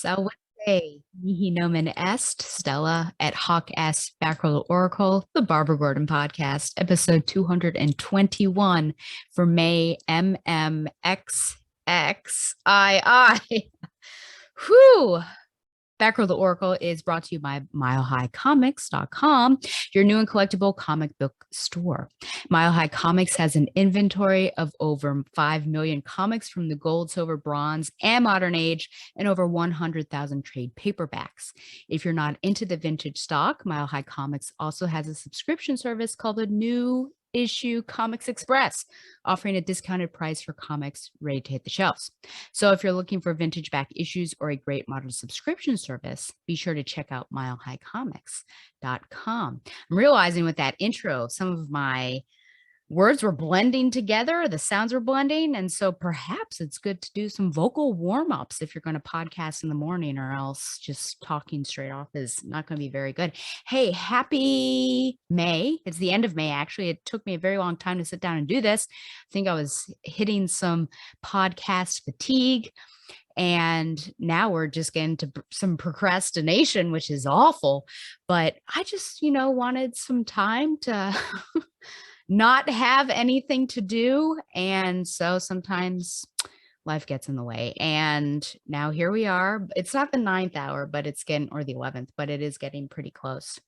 Salve, mihi nomen est, Stella et hoc est Batgirl Oracle, the Barbara Gordon podcast, episode 221 for May MMXXII. Whew. Batgirl the Oracle is brought to you by MileHighComics.com, your new and collectible comic book store. Mile High Comics has an inventory of over 5 million comics from the gold, silver, bronze, and modern age, and over 100,000 trade paperbacks. If you're not into the vintage stock, Mile High Comics also has a subscription service called the New Issue Comics Express, offering a discounted price for comics ready to hit the shelves. So if you're looking for vintage back issues or a great modern subscription service, be sure to check out milehighcomics.com. I'm realizing with that intro, some of my words were blending together, the sounds were blending, and so perhaps it's good to do some vocal warm-ups if you're going to podcast in the morning, or else just talking straight off is not going to be very good. Hey, happy May. It's the end of May, actually. It took me a very long time to sit down and do this. I think I was hitting some podcast fatigue, and now we're just getting to some procrastination, which is awful, but I just wanted some time to not have anything to do. And so sometimes life gets in the way. And now here we are. It's not the 9th hour, but it's getting, or the 11th, but it is getting pretty close.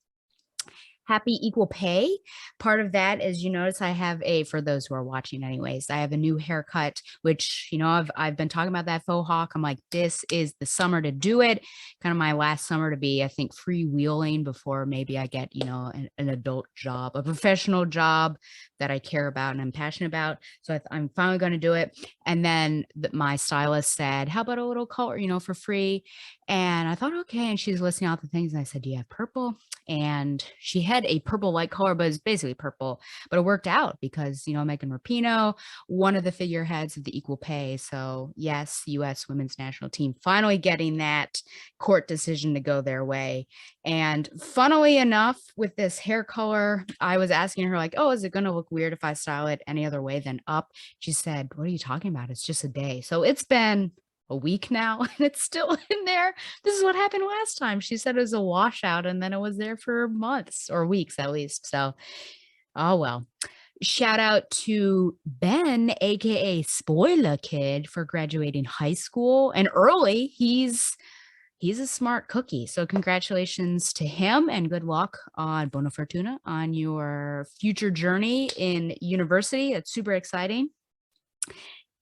Happy equal pay. Part of that is, you notice I have for those who are watching anyways, I have a new haircut, which, I've been talking about that faux hawk. I'm like, this is the summer to do it. Kind of my last summer to be, I think, freewheeling before maybe I get, an adult job, a professional job that I care about and I'm passionate about. So I'm finally going to do it. And then my stylist said, how about a little color, for free? And I thought, okay. And she's listing out the things. And I said, do you have purple? And she had a purple light color, but it's basically purple, but it worked out because, Megan Rapinoe, one of the figureheads of the equal pay. So yes, U.S. women's national team finally getting that court decision to go their way. And funnily enough, with this hair color, I was asking her like, oh, is it going to look weird if I style it any other way than up? She said, what are you talking about? It's just a day. So it's been a week now and it's still in there. This is what happened last time. She said it was a washout and then it was there for months or weeks at least. So, oh well. Shout out to Ben, aka Spoiler Kid, for graduating high school and early. He's a smart cookie. So congratulations to him and good luck on Bona Fortuna on your future journey in university. It's super exciting.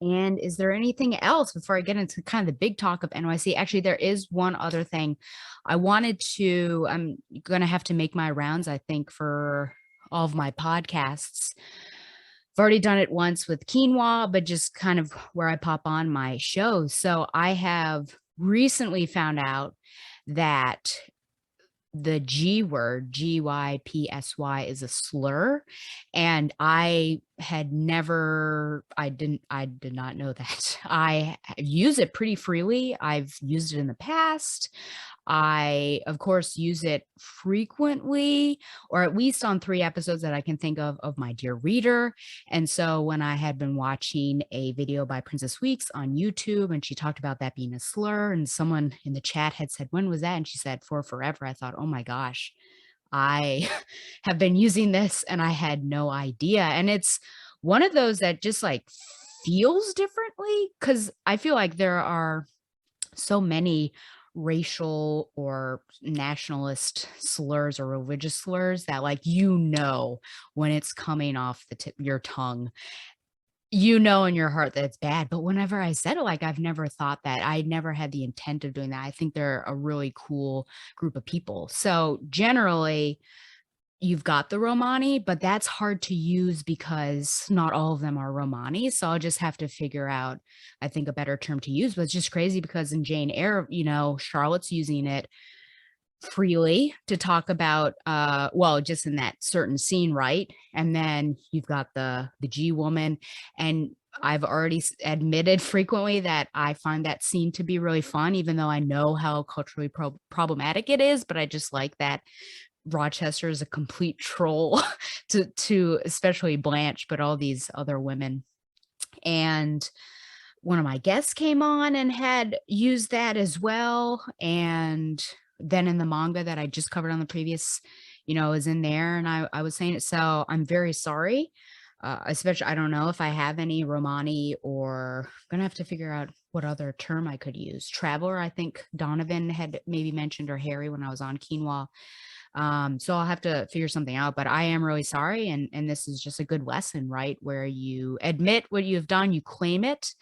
And is there anything else before I get into kind of the big talk of NYC? Actually, there is one other thing. I'm going to have to make my rounds, I think, for all of my podcasts. I've already done it once with Quinoa, but just kind of where I pop on my shows. So I have recently found out that the G word, GYPSY, is a slur. And I did not know that. I use it pretty freely. I've used it in the past. I, of course, use it frequently, or at least on 3 episodes that I can think of My Dear Reader. And so when I had been watching a video by Princess Weeks on YouTube, and she talked about that being a slur, and someone in the chat had said, when was that? And she said, for forever. I thought, oh my gosh, I have been using this and I had no idea. And it's one of those that just like feels differently, because I feel like there are so many racial or nationalist slurs or religious slurs that when it's coming off the tip of your tongue, in your heart that it's bad. But whenever I said it, like, I've never thought that. I never had the intent of doing that. I think they're a really cool group of people. So generally, you've got the Romani, but that's hard to use because not all of them are Romani. So I'll just have to figure out, I think, a better term to use. But it's just crazy because in Jane Eyre, Charlotte's using it freely to talk about, just in that certain scene, right? And then you've got the G woman, and I've already admitted frequently that I find that scene to be really fun, even though I know how culturally problematic it is. But I just like that Rochester is a complete troll to especially Blanche, but all these other women. And one of my guests came on and had used that as well, and then in the manga that I just covered on the previous, is in there, and I was saying it, so I'm very sorry. Especially, I don't know if I have any Romani, or gonna have to figure out what other term I could use. Traveler, I think Donovan had maybe mentioned, or Harry when I was on Quinoa. So I'll have to figure something out, but I am really sorry. And this is just a good lesson, right? Where you admit what you've done, you claim it,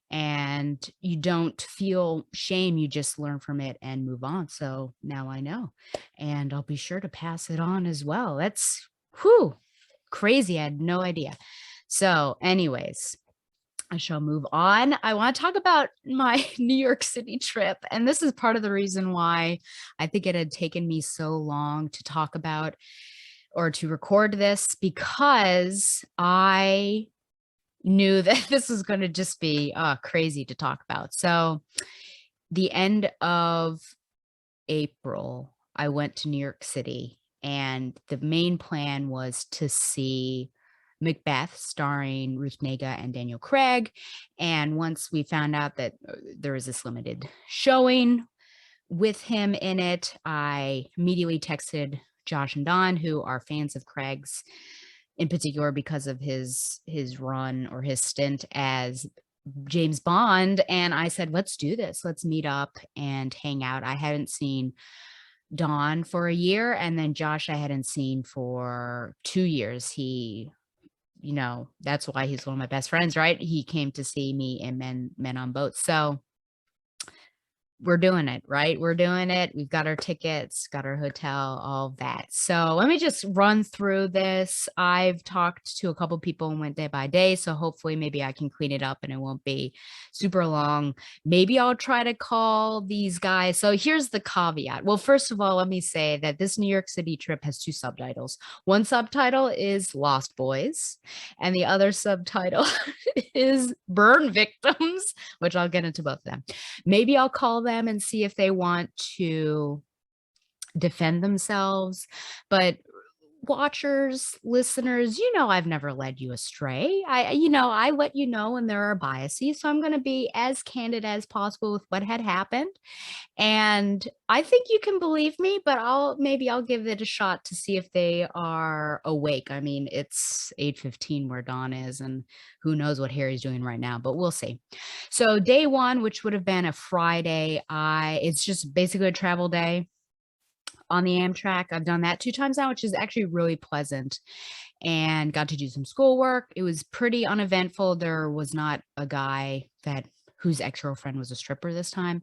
and you don't feel shame. You just learn from it and move on. So now I know, and I'll be sure to pass it on as well. That's whew, crazy. I had no idea. So, anyways, I shall move on. I want to talk about my New York City trip. And this is part of the reason why I think it had taken me so long to talk about or to record this, because I knew that this was going to just be crazy to talk about. So, the end of April, I went to New York City, and the main plan was to see Macbeth, starring Ruth Negga and Daniel Craig. And once we found out that there was this limited showing with him in it, I immediately texted Josh and Don, who are fans of Craig's in particular because of his run or his stint as James Bond, and I said, let's do this. Let's meet up and hang out. I hadn't seen Don for a year, and then Josh I hadn't seen for 2 years. That's why he's one of my best friends, right? He came to see me in Men on Boats. So we're doing it, right? We're doing it. We've got our tickets, got our hotel, all of that. So let me just run through this. I've talked to a couple people and went day by day. So hopefully maybe I can clean it up and it won't be super long. Maybe I'll try to call these guys. So here's the caveat. Well, first of all, let me say that this New York City trip has two subtitles. One subtitle is Lost Boys, and the other subtitle is Burn Victims, which I'll get into both of them. Maybe I'll call them and see if they want to defend themselves. But watchers, listeners, I've never led you astray. I let you know when there are biases. So I'm going to be as candid as possible with what had happened. And I think you can believe me, but I'll give it a shot to see if they are awake. I mean, it's 8:15 where Dawn is, and who knows what Harry's doing right now, but we'll see. So day one, which would have been a Friday, it's just basically a travel day on the Amtrak. I've done that 2 times now, which is actually really pleasant, and got to do some schoolwork. It was pretty uneventful. There was not a guy whose ex-girlfriend was a stripper this time.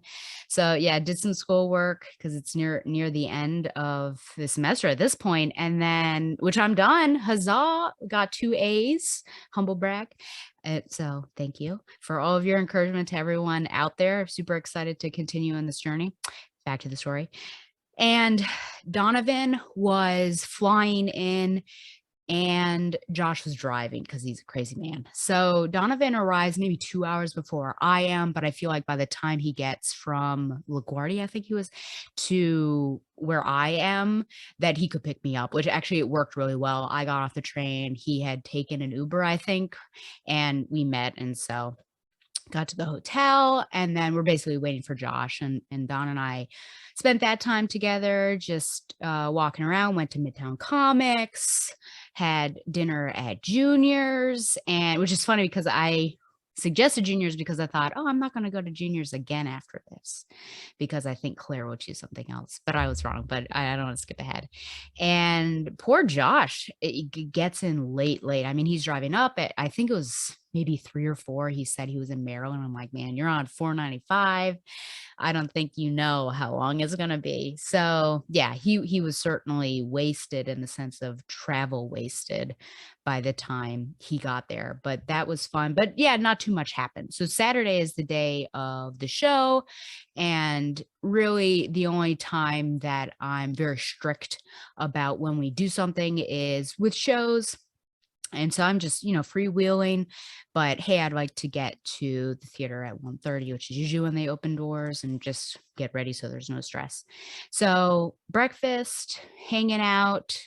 So yeah, did some schoolwork because it's near the end of the semester at this point. And then, which I'm done, huzzah, got 2 A's, humble brag. So thank you for all of your encouragement to everyone out there. Super excited to continue on this journey. Back to the story. And Donovan was flying in, and Josh was driving because he's a crazy man. So Donovan arrives maybe 2 hours before I am, but I feel like by the time he gets from LaGuardia, I think he was, to where I am, that he could pick me up, which actually it worked really well. I got off the train. He had taken an Uber, I think, and we met. And so got to the hotel, and then we're basically waiting for Josh, and Don and I spent that time together, just walking around, went to Midtown Comics, had dinner at Junior's, and which is funny because I suggested Junior's because I thought, oh, I'm not going to go to Junior's again after this because I think Claire will choose something else, but I was wrong. But I don't want to skip ahead. And poor Josh, it gets in late. I mean, he's driving up at, I think it was maybe 3 or 4. He said he was in Maryland. I'm like, man, you're on 495. I don't think you know how long it's going to be. So yeah, he was certainly wasted in the sense of travel wasted by the time he got there, but that was fun. But yeah, not too much happened. So Saturday is the day of the show, and really the only time that I'm very strict about when we do something is with shows. And so I'm just, freewheeling, but hey, I'd like to get to the theater at 1:30, which is usually when they open doors, and just get ready so there's no stress. So breakfast, hanging out,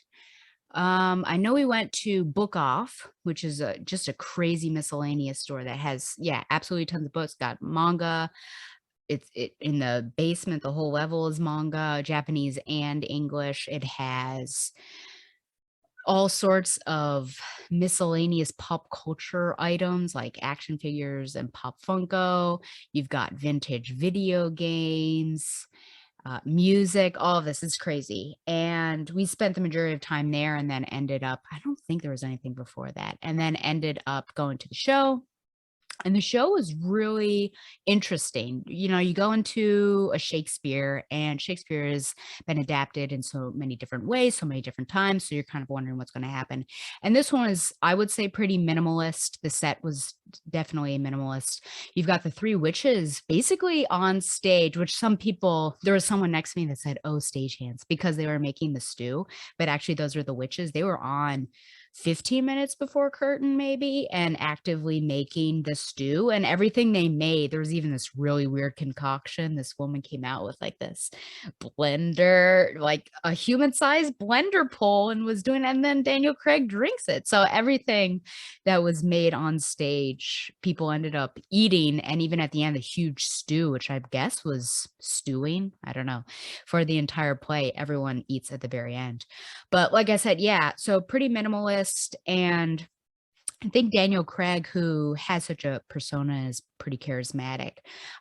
I know we went to Book Off, which is just a crazy miscellaneous store that has, yeah, absolutely tons of books. Got manga. It in the basement. The whole level is manga, Japanese and English. It has all sorts of miscellaneous pop culture items like action figures and Pop Funko. You've got vintage video games, music, all of this is crazy. And we spent the majority of time there and then ended up, I don't think there was anything before that, and then ended up going to the show. And the show was really interesting. You know, you go into a Shakespeare, and Shakespeare has been adapted in so many different ways, so many different times. So you're kind of wondering what's going to happen. And this one is, I would say, pretty minimalist. The set was definitely minimalist. You've got the three witches basically on stage, which some people, there was someone next to me that said, oh, stagehands, because they were making the stew. But actually, those were the witches. They were on 15 minutes before curtain maybe and actively making the stew and everything they made. There was even this really weird concoction. This woman came out with like this blender, like a human-sized blender pole, and was doing it, and then Daniel Craig drinks it. So everything that was made on stage, people ended up eating, and even at the end, a huge stew, which I guess was stewing, I don't know, for the entire play, everyone eats at the very end. But like I said, yeah, so pretty minimalist. And I think Daniel Craig, who has such a persona, is pretty charismatic.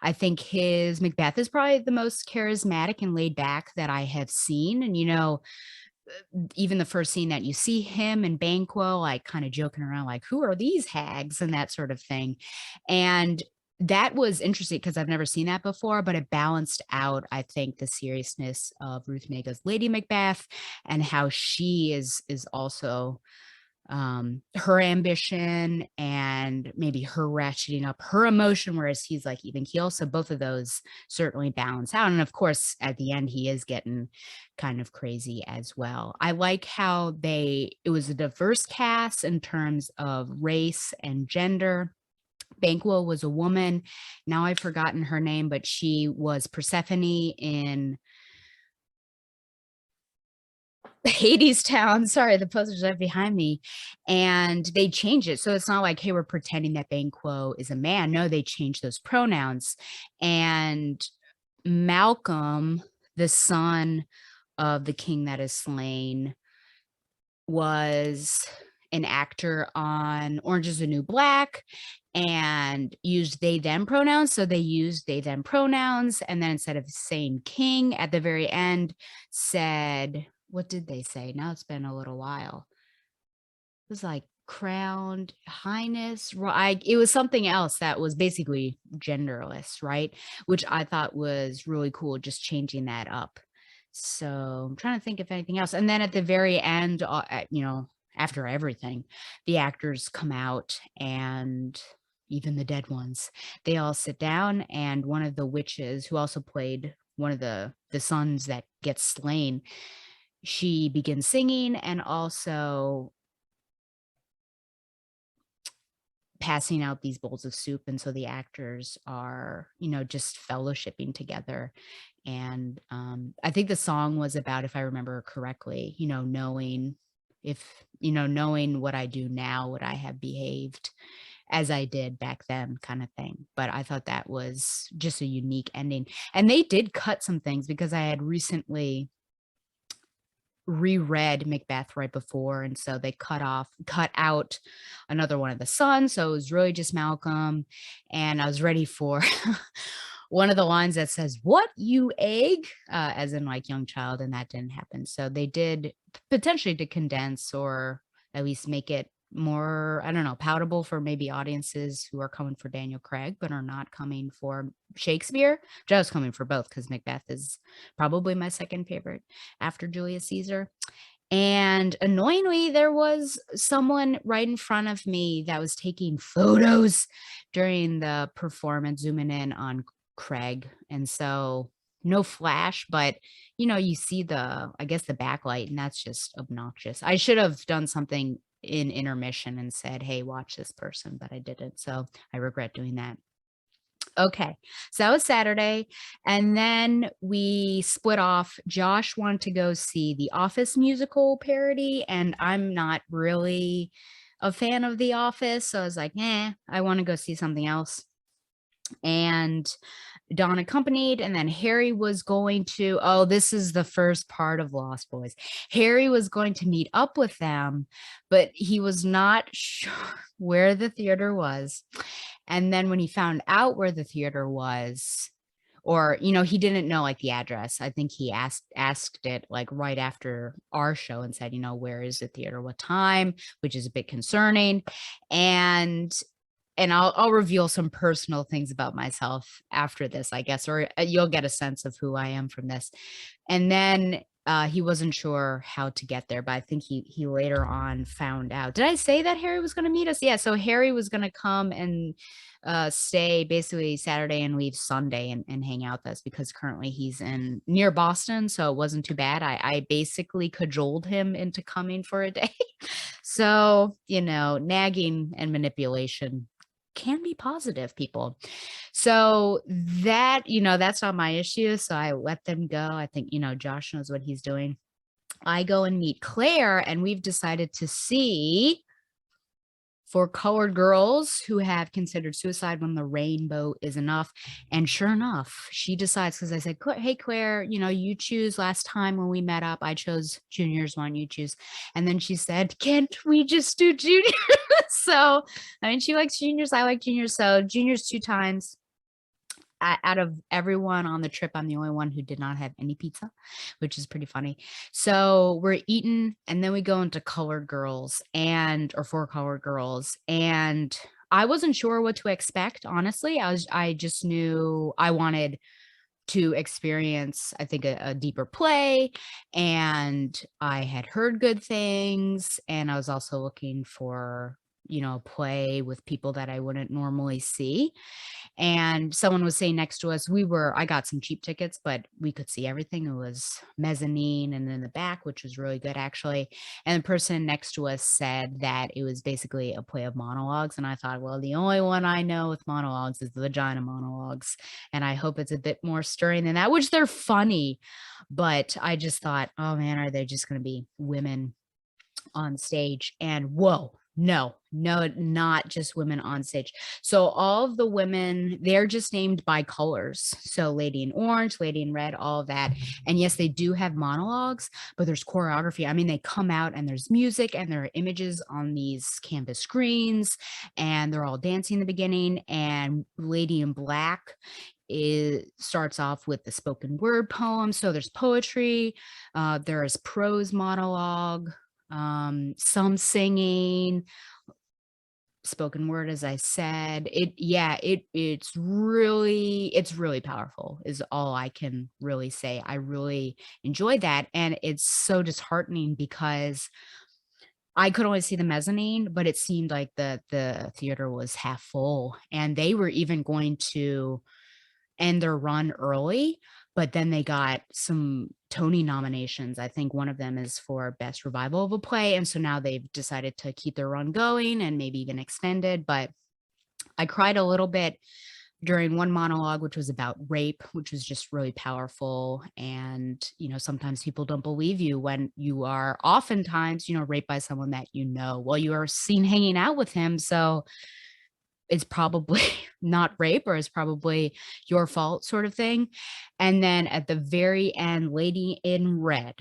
I think his Macbeth is probably the most charismatic and laid back that I have seen. And, you know, even the first scene that you see him and Banquo, like kind of joking around, like, who are these hags and that sort of thing. And that was interesting because I've never seen that before, but it balanced out, I think, the seriousness of Ruth Nega's Lady Macbeth and how she is also her ambition and maybe her ratcheting up her emotion, whereas he's like even keel. So both of those certainly balance out. And of course, at the end, he is getting kind of crazy as well. I like how it was a diverse cast in terms of race and gender. Banquo was a woman. Now I've forgotten her name, but she was Persephone in Hades Town. Sorry, the poster's right behind me. And they changed it. So it's not like, hey, we're pretending that Banquo is a man. No, they changed those pronouns. And Malcolm, the son of the king that is slain, was an actor on Orange is the New Black and used they them pronouns. So they used they them pronouns. And then instead of saying king at the very end, said, what did they say? Now it's been a little while. It was like crowned highness. It was something else that was basically genderless, right? Which I thought was really cool, just changing that up. So I'm trying to think of anything else. And then at the very end, you know, after everything, the actors come out, and even the dead ones, they all sit down, and one of the witches who also played one of the sons that gets slain, she begins singing and also passing out these bowls of soup. And so the actors are, you know, just fellowshipping together. And I think the song was about, if I remember correctly, you know, knowing knowing what I do now, would I have behaved as I did back then, kind of thing. But I thought that was just a unique ending. And they did cut some things because I had recently reread Macbeth right before, and so they cut out another one of the sons, so it was really just Malcolm. And I was ready for one of the lines that says, "What, you egg?" As in like young child, and that didn't happen. So they did potentially to condense or at least make it more, I don't know, palatable for maybe audiences who are coming for Daniel Craig but are not coming for Shakespeare. I was coming for both because Macbeth is probably my second favorite after Julius Caesar. And annoyingly, there was someone right in front of me that was taking photos during the performance, zooming in on Craig. And so no flash, but you know, you see I guess the backlight, and that's just obnoxious. I should have done something in intermission and said, hey, watch this person, but I didn't. So I regret doing that. Okay. So that was Saturday, and then we split off. Josh wanted to go see the Office musical parody, and I'm not really a fan of The Office, so I was like, I wanna go see something else." And Dawn accompanied, and then Harry was going to this is the first part of Lost Boys. Harry was going to meet up with them, but he was not sure where the theater was. And then when he found out where the theater was, or, he didn't know, like, the address. I think he asked it, like, right after our show and said, "Where is the theater? What time?" Which is a bit concerning. And I'll reveal some personal things about myself after this, I guess, or you'll get a sense of who I am from this. And then he wasn't sure how to get there, but I think he later on found out. Did I say that Harry was going to meet us? Yeah, so Harry was going to come and stay basically Saturday and leave Sunday and hang out with us because currently he's in near Boston, so it wasn't too bad. I basically cajoled him into coming for a day. So, nagging and manipulation can be positive, people. So that's not my issue. So I let them go. I think, Josh knows what he's doing. I go and meet Claire, and we've decided to see For Colored Girls Who Have Considered Suicide When the Rainbow Is Enough. And sure enough, she decides, because I said, "Hey, Claire, you choose. Last time when we met up, I chose juniors. Why don't you choose?" And then she said, "Can't we just do juniors?" So, I mean, she likes juniors. I like juniors. So juniors 2 times. Out of everyone on the trip, I'm the only one who did not have any pizza, which is pretty funny. So we're eating, and then we go into Colored Girls or For Colored Girls, and I wasn't sure what to expect, honestly. I just knew I wanted to experience, I think, a deeper play, and I had heard good things, and I was also looking for, a play with people that I wouldn't normally see. And someone was saying next to us, I got some cheap tickets, but we could see everything. It was mezzanine and in the back, which was really good actually. And the person next to us said that it was basically a play of monologues. And I thought, well, the only one I know with monologues is the vagina monologues. And I hope it's a bit more stirring than that, which they're funny. But I just thought, oh man, are they just going to be women on stage? And whoa, no, not just women on stage. So all of the women, they're just named by colors. So Lady in Orange, Lady in Red, all of that. And yes, they do have monologues, but there's choreography. I mean, they come out and there's music and there are images on these canvas screens, and they're all dancing in the beginning. And Lady in Black, it starts off with the spoken word poem. So there's poetry, there is prose monologue, some singing, spoken word, as I said. It's really powerful is all I can really say. I really enjoyed that. And it's so disheartening because I could only see the mezzanine, but it seemed like the theater was half full, and they were even going to end their run early, but then they got some Tony nominations. I think one of them is for best revival of a play, and so now they've decided to keep their run going and maybe even extend it. But I cried a little bit during one monologue, which was about rape, which was just really powerful. And, sometimes people don't believe you when you are oftentimes, raped by someone that well, you are seen hanging out with him. So it's probably not rape, or it's probably your fault, sort of thing. And then at the very end, Lady in Red,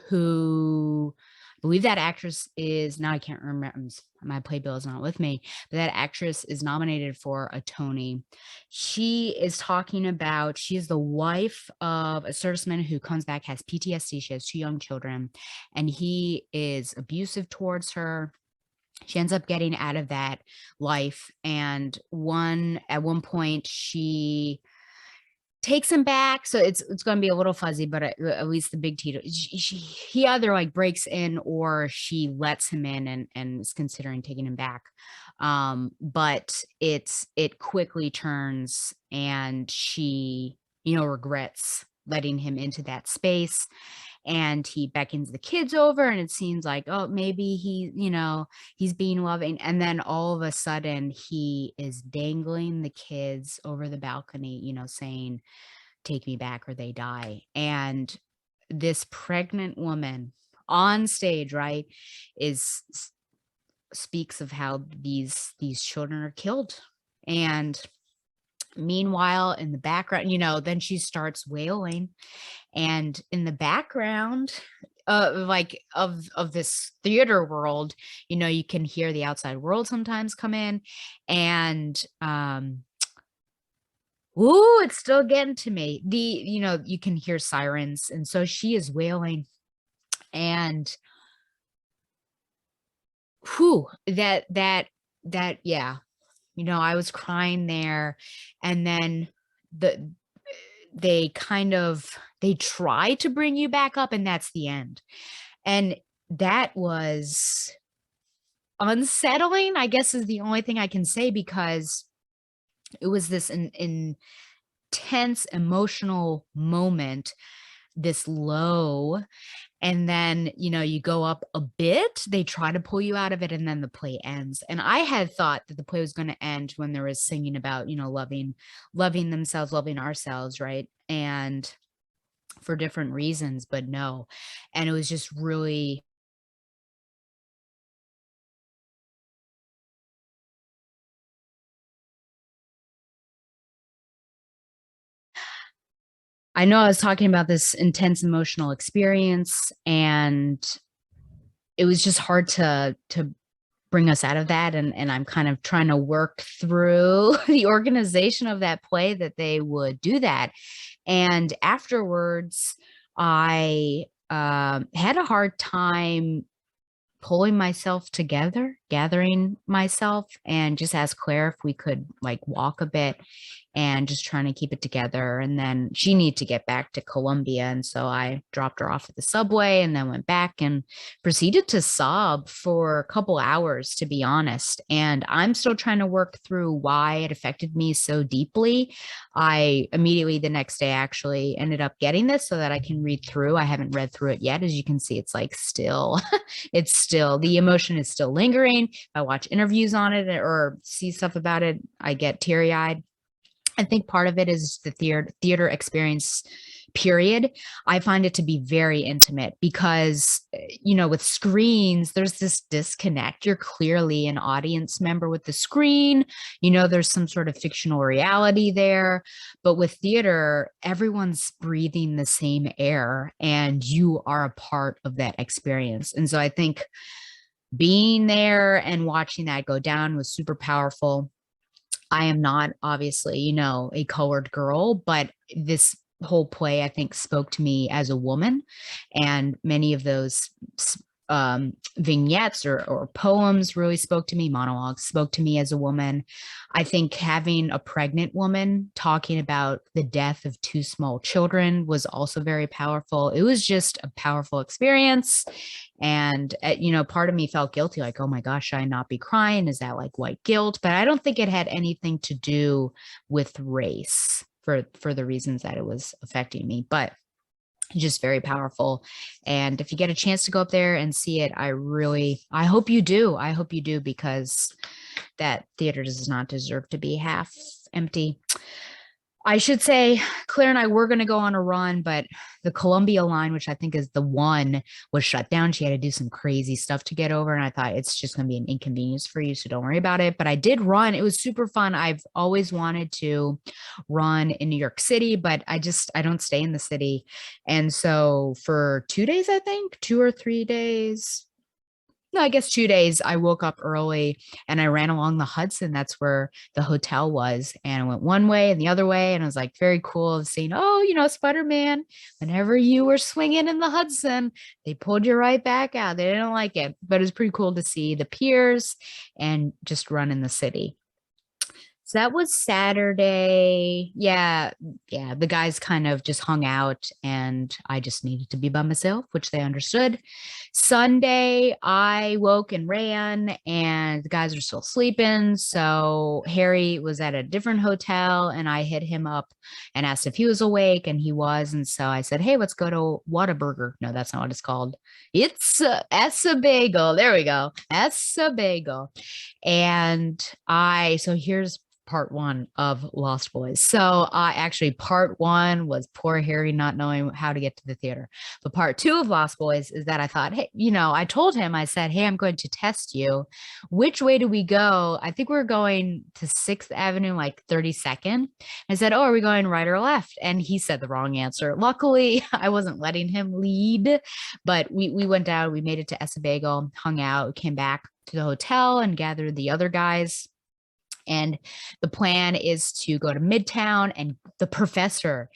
who I believe that actress is now, I can't remember, my playbill is not with me, but that actress is nominated for a Tony. She is talking about, she is the wife of a serviceman who comes back, has PTSD. She has 2 young children, and he is abusive towards her. She ends up getting out of that life, and at one point she takes him back. So it's going to be a little fuzzy, but at least the big Tito, he either like breaks in or she lets him in and is considering taking him back. But it quickly turns, and she regrets letting him into that space. and he beckons the kids over, and it seems like, oh, maybe he's being loving, and then all of a sudden he is dangling the kids over the balcony, saying, take me back or they die. And this pregnant woman on stage, right, is speaks of how these children are killed. And meanwhile, in the background, then she starts wailing, and in the background, like of this theater world, you can hear the outside world sometimes come in, and ooh, it's still getting to me. You can hear sirens, and so she is wailing, and whew, yeah, I was crying there. And then the they try to bring you back up, and that's the end. And that was unsettling, I guess, is the only thing I can say, because it was this intense emotional moment, this low, and then you go up a bit, they try to pull you out of it, and then the play ends. And I had thought that the play was going to end when there was singing about loving themselves, loving ourselves, right, and for different reasons, but no. And it was just really, I know I was talking about this intense emotional experience, and it was just hard to bring us out of that. And I'm kind of trying to work through the organization of that play, that they would do that. And afterwards, I had a hard time pulling myself together, gathering myself, and just asked Claire if we could like walk a bit, and just trying to keep it together. And then she needed to get back to Columbia. And so I dropped her off at the subway and then went back and proceeded to sob for a couple hours, to be honest. And I'm still trying to work through why it affected me so deeply. I immediately the next day actually ended up getting this so that I can read through. I haven't read through it yet. As you can see, it's like still, the emotion is still lingering. If I watch interviews on it or see stuff about it, I get teary eyed. I think part of it is the theater experience, period. I find it to be very intimate because, with screens, there's this disconnect. You're clearly an audience member with the screen. There's some sort of fictional reality there. But with theater, everyone's breathing the same air, and you are a part of that experience. And so I think being there and watching that go down was super powerful. I am not obviously, a colored girl, but this whole play, I think, spoke to me as a woman. And many of those vignettes or poems really spoke to me, monologues spoke to me as a woman. I think having a pregnant woman talking about the death of two small children was also very powerful. It was just a powerful experience. And, part of me felt guilty, like, oh my gosh, should I not be crying? Is that like white guilt? But I don't think it had anything to do with race for the reasons that it was affecting me. But just very powerful. And if you get a chance to go up there and see it, I hope you do. I hope you do, because that theater does not deserve to be half empty. I should say Claire and I were going to go on a run, but the Columbia line, which I think is the one, was shut down. She had to do some crazy stuff to get over. And I thought it's just going to be an inconvenience for you, so don't worry about it. But I did run. It was super fun. I've always wanted to run in New York City, but I don't stay in the city. And so for 2 days, I think 2 or 3 days, no, I guess 2 days, I woke up early and I ran along the Hudson. That's where the hotel was. And I went one way and the other way. And it was like very cool seeing, Spider-Man, whenever you were swinging in the Hudson, they pulled you right back out. They didn't like it, but it was pretty cool to see the piers and just run in the city. So that was Saturday. Yeah. Yeah. The guys kind of just hung out and I just needed to be by myself, which they understood. Sunday, I woke and ran and the guys were still sleeping. So Harry was at a different hotel and I hit him up and asked if he was awake and he was. And so I said, hey, let's go to Whataburger. No, that's not what it's called. It's Essa Bagel. There we go. Essa Bagel. So here's part one of Lost Boys. So actually part one was poor Harry not knowing how to get to the theater. But part two of Lost Boys is that I thought, hey, I told him, I said, hey, I'm going to test you. Which way do we go? I think we're going to 6th Avenue, like 32nd. I said, oh, are we going right or left? And he said the wrong answer. Luckily, I wasn't letting him lead, but we went down, we made it to Essa Bagel, hung out, came back to the hotel and gathered the other guys. And the plan is to go to Midtown and the professor,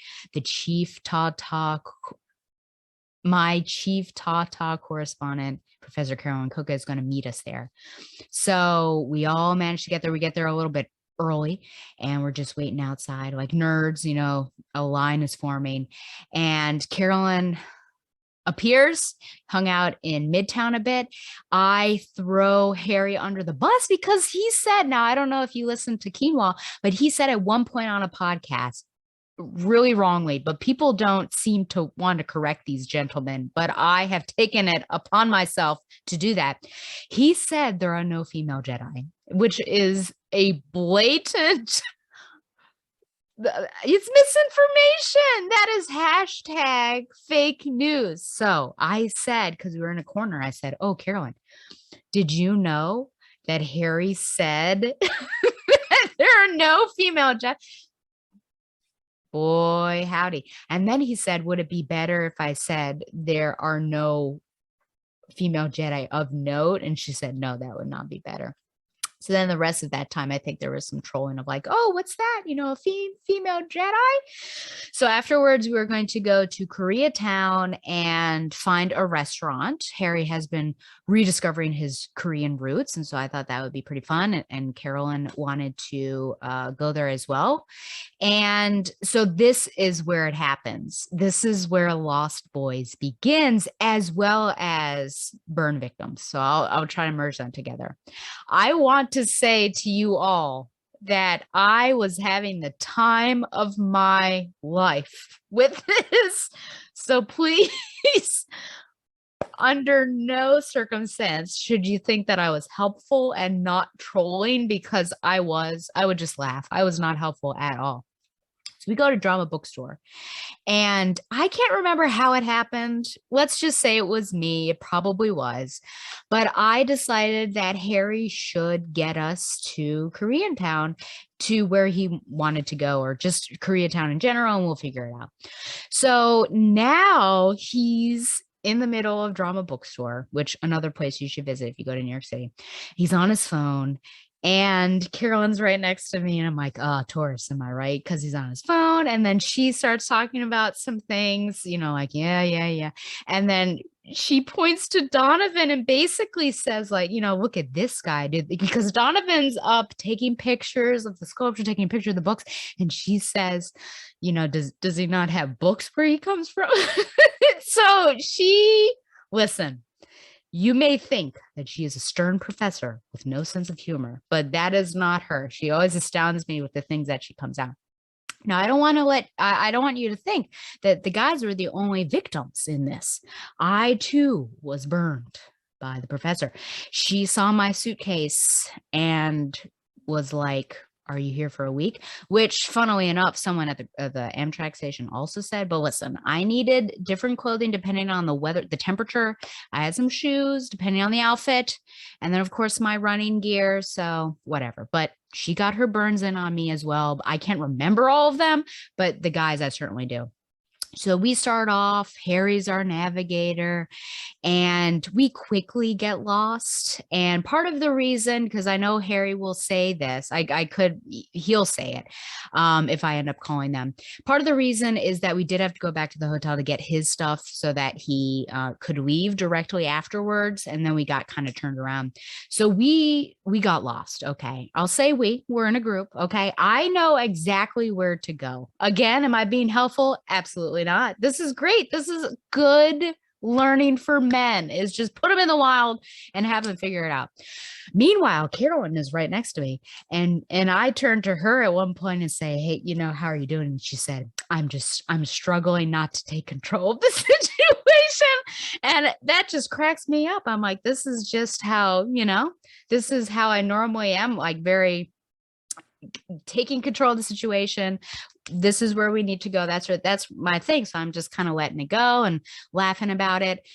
my chief Tata correspondent, Professor Carolyn Cook, is going to meet us there. So we all managed to get there. We get there a little bit early and we're just waiting outside like nerds, a line is forming. And Carolyn appears, hung out in Midtown a bit. I throw Harry under the bus because he said, now I don't know if you listened to Quinoa, but he said at one point on a podcast, really wrongly, but people don't seem to want to correct these gentlemen, but I have taken it upon myself to do that. He said there are no female Jedi, which is a blatant it's misinformation. That is hashtag fake news. So I said, because we were in a corner, I said, oh, Carolyn, did you know that Harry said that there are no female Jedi? Boy, howdy. And then he said, would it be better if I said there are no female Jedi of note? And she said, no, that would not be better. So then the rest of that time, I think there was some trolling of like, oh, what's that? A female Jedi. So afterwards, we were going to go to Koreatown and find a restaurant. Harry has been rediscovering his Korean roots. And so I thought that would be pretty fun. And Carolyn wanted to go there as well. And so this is where it happens. This is where Lost Boys begins, as well as Burn Victims. So I'll try to merge them together. I want to say to you all that I was having the time of my life with this. So please, under no circumstance should you think that I was helpful and not trolling, because I would just laugh. I was not helpful at all. So we go to Drama Bookstore and I can't remember how it happened. Let's just say it was me. It probably was. But I decided that Harry should get us to Koreatown, to where he wanted to go, or just Koreatown in general, and we'll figure it out. So now he's in the middle of Drama Bookstore, which another place you should visit if you go to New York City. He's on his phone. And Carolyn's right next to me. And I'm like, oh, Taurus, am I right? Because he's on his phone. And then she starts talking about some things, like, yeah. And then she points to Donovan and basically says, like, look at this guy, dude. Because Donovan's up taking pictures of the sculpture, taking a picture of the books. And she says, does he not have books where he comes from? So listen. You may think that she is a stern professor with no sense of humor, but that is not her. She always astounds me with the things that she comes out. Now, I don't want you to think that the guys were the only victims in this. I too was burned by the professor. She saw my suitcase and was like, are you here for a week? Which, funnily enough, someone at the Amtrak station also said, but listen, I needed different clothing depending on the weather, the temperature. I had some shoes depending on the outfit. And then, of course, my running gear. So whatever. But she got her burns in on me as well. I can't remember all of them, but the guys, I certainly do. So we start off, Harry's our navigator, and we quickly get lost. And part of the reason, because I know Harry will say this, he'll say it if I end up calling them. Part of the reason is that we did have to go back to the hotel to get his stuff so that he could leave directly afterwards. And then we got kind of turned around. So we got lost. Okay. I'll say we're in a group. Okay. I know exactly where to go. Again, am I being helpful? Absolutely not. This is great. This is good learning for men, is just put them in the wild and have them figure it out. Meanwhile, Carolyn is right next to me, and I turned to her at one point and say, hey, how are you doing? And she said, I'm struggling not to take control of the situation. And that just cracks me up. I'm like, this is just how, this is how I normally am, like very taking control of the situation. This is where we need to go. That's my thing. So I'm just kind of letting it go and laughing about it.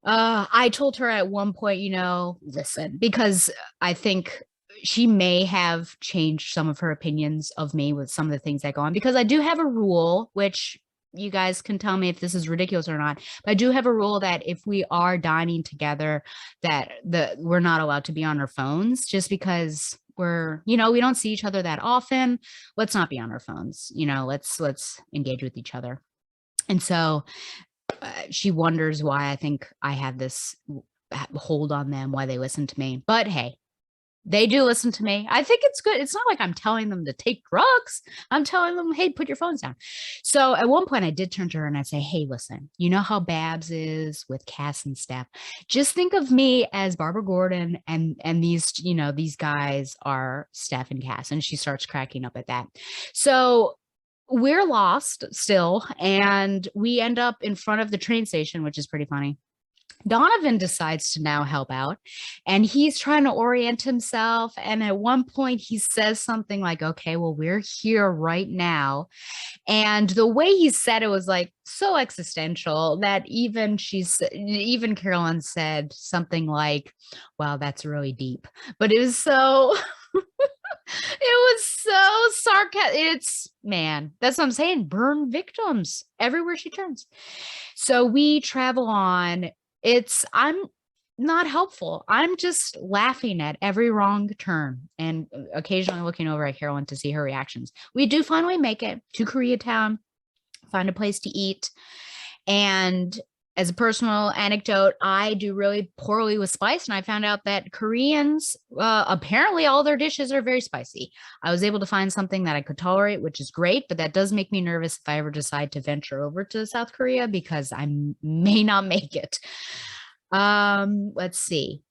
I told her at one point, listen, because I think she may have changed some of her opinions of me with some of the things that go on, because I do have a rule, which you guys can tell me if this is ridiculous or not, but I do have a rule that if we are dining together, that we're not allowed to be on our phones, just because we don't see each other that often. Let's not be on our phones, let's engage with each other. And so she wonders why I think I have this hold on them, why they listen to me. But hey, they do listen to me. I think it's good. It's not like I'm telling them to take drugs. I'm telling them, hey, put your phones down. So at one point I did turn to her and I say, hey, listen, you know how Babs is with Cass and Steph? Just think of me as Barbara Gordon, and these, these guys are Steph and Cass. And she starts cracking up at that. So we're lost still, and we end up in front of the train station, which is pretty funny. Donovan decides to now help out, and he's trying to orient himself. And at one point he says something like, okay, well, we're here right now. And the way he said it was like so existential that even Carolyn said something like, wow, that's really deep. But it was so it was so sarcastic. That's what I'm saying. Burn victims everywhere she turns. So we travel on. I'm not helpful. I'm just laughing at every wrong turn and occasionally looking over at Carolyn to see her reactions. We do finally make it to Koreatown, find a place to eat. And as a personal anecdote, I do really poorly with spice. And I found out that Koreans, apparently all their dishes are very spicy. I was able to find something that I could tolerate, which is great, but that does make me nervous if I ever decide to venture over to South Korea, because I may not make it. Let's see.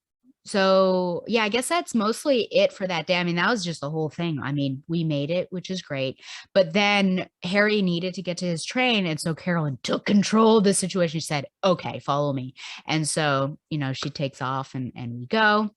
So yeah, I guess that's mostly it for that day. I mean, that was just the whole thing. I mean, we made it, which is great. But then Harry needed to get to his train. And so Carolyn took control of the situation. She said, okay, follow me. And so, she takes off and we go.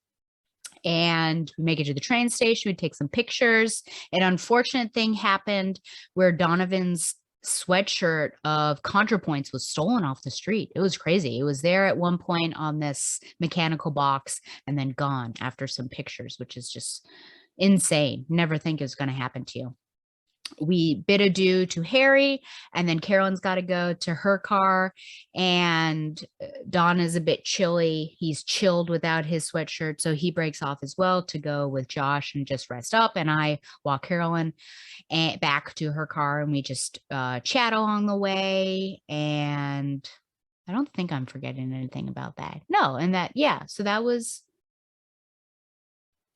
And we make it to the train station. We take some pictures. An unfortunate thing happened where Donovan's sweatshirt of ContraPoints was stolen off the street. It was crazy. It was there at one point on this mechanical box and then gone after some pictures, which is just insane. Never think it was going to happen to you. We bid adieu to Harry, and then Carolyn's got to go to her car, and Don is a bit chilly. He's chilled without his sweatshirt, so he breaks off as well to go with Josh and just rest up. And I walk Carolyn back to her car, and we just chat along the way. And I don't think I'm forgetting anything about that. No, and so that was.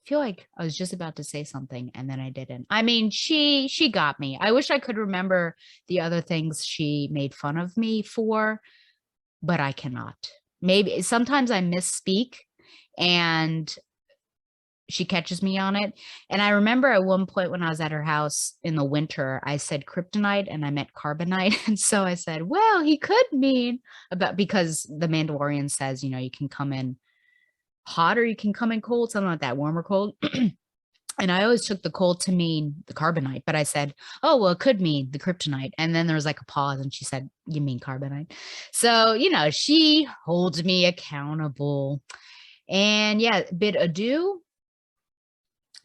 Feel like I was just about to say something and then I didn't. I mean, she got me. I wish I could remember the other things she made fun of me for, but I cannot. Maybe sometimes I misspeak and she catches me on it. And I remember at one point when I was at her house in the winter, I said kryptonite and I meant carbonite. And so I said, well, he could mean because the Mandalorian says, you can come in hot or you can come in cold, something like that, warm or cold. And I always took the cold to mean the carbonite, but I said, oh, well, it could mean the kryptonite. And then there was like a pause and she said, you mean carbonite? So, she holds me accountable. And yeah, bid adieu.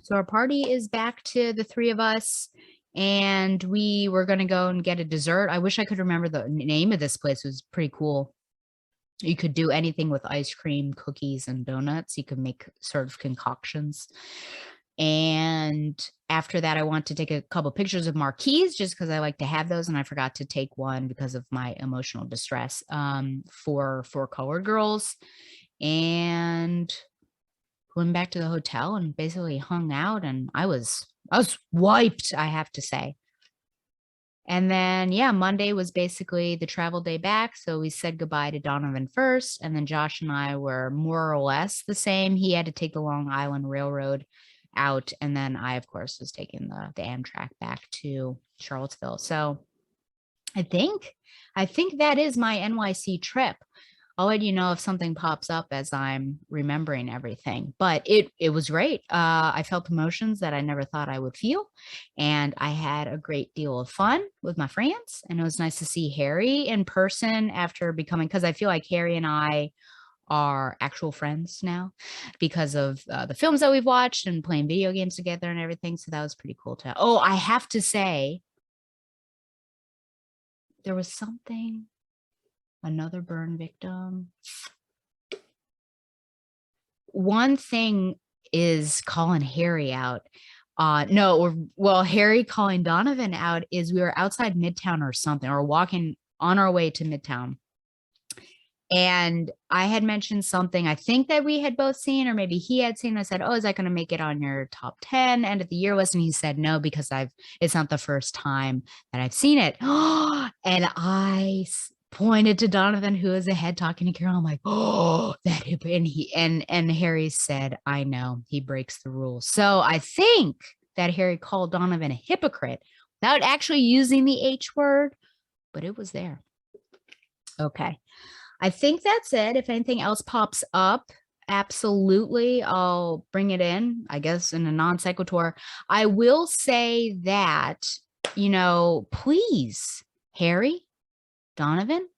So our party is back to the three of us. and we were going to go and get a dessert. I wish I could remember the name of this place. It was pretty cool. You could do anything with ice cream, cookies, and donuts. You could make sort of concoctions. And after that, I want to take a couple pictures of marquees just because I like to have those. And I forgot to take one because of my emotional distress for Colored Girls. And went back to the hotel and basically hung out. And I was wiped, I have to say. And then, yeah, Monday was basically the travel day back. So we said goodbye to Donovan first. And then Josh and I were more or less the same. He had to take the Long Island Railroad out. And then I, of course, was taking the Amtrak back to Charlottesville. So I think that is my NYC trip. I'll let you know if something pops up as I'm remembering everything, but it was great. I felt emotions that I never thought I would feel, and I had a great deal of fun with my friends, and it was nice to see Harry in person after becoming, because I feel like Harry and I are actual friends now because of the films that we've watched and playing video games together and everything. So that was pretty cool too. Oh, I have to say, there was something, another burn victim. One thing is calling Harry out. Harry calling Donovan out is we were outside Midtown or something, or walking on our way to Midtown. And I had mentioned something I think that we had both seen, or maybe he had seen. I said, "Oh, is that going to make it on your top 10 end of the year list?" And he said, "No, because it's not the first time that I've seen it." And I pointed to Donovan, who was ahead talking to Carol. I'm like, "Oh, that hip." And Harry said, "I know, he breaks the rules." So I think that Harry called Donovan a hypocrite without actually using the H word, but it was there. Okay. I think that's it. If anything else pops up, absolutely, I'll bring it in, I guess, in a non sequitur. I will say that, please, Harry, Donovan,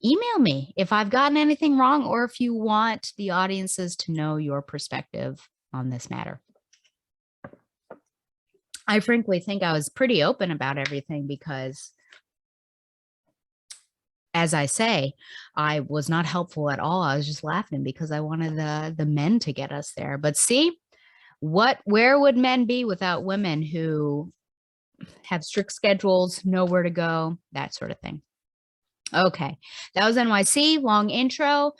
email me if I've gotten anything wrong, or if you want the audiences to know your perspective on this matter. I frankly think I was pretty open about everything because, as I say, I was not helpful at all. I was just laughing because I wanted the men to get us there. But see, where would men be without women who have strict schedules, know where to go, that sort of thing. Okay, that was NYC. Long intro.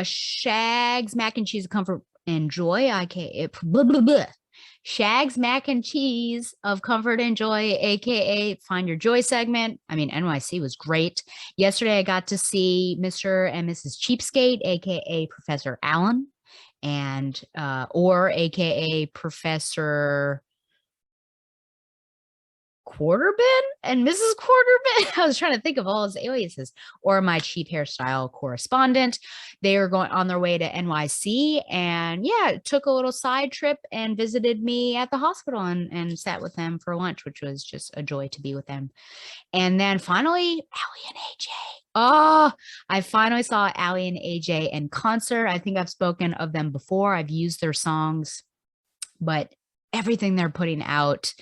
Shag's mac and cheese, comfort and joy. Blah, blah, blah. Shag's mac and cheese of comfort and joy, aka Find Your Joy segment. I mean, NYC was great. Yesterday, I got to see Mr. and Mrs. Cheapskate, aka Professor Allen, and or aka Professor Quarterbin and Mrs. Quarterbin. I was trying to think of all his aliases, or my cheap hairstyle correspondent. They were going on their way to NYC, and yeah, took a little side trip and visited me at the hospital and sat with them for lunch, which was just a joy to be with them. And then finally, Ellie and Aj. Oh, I finally saw Ellie and Aj in concert. I think I've spoken of them before. I've used their songs, but everything they're putting out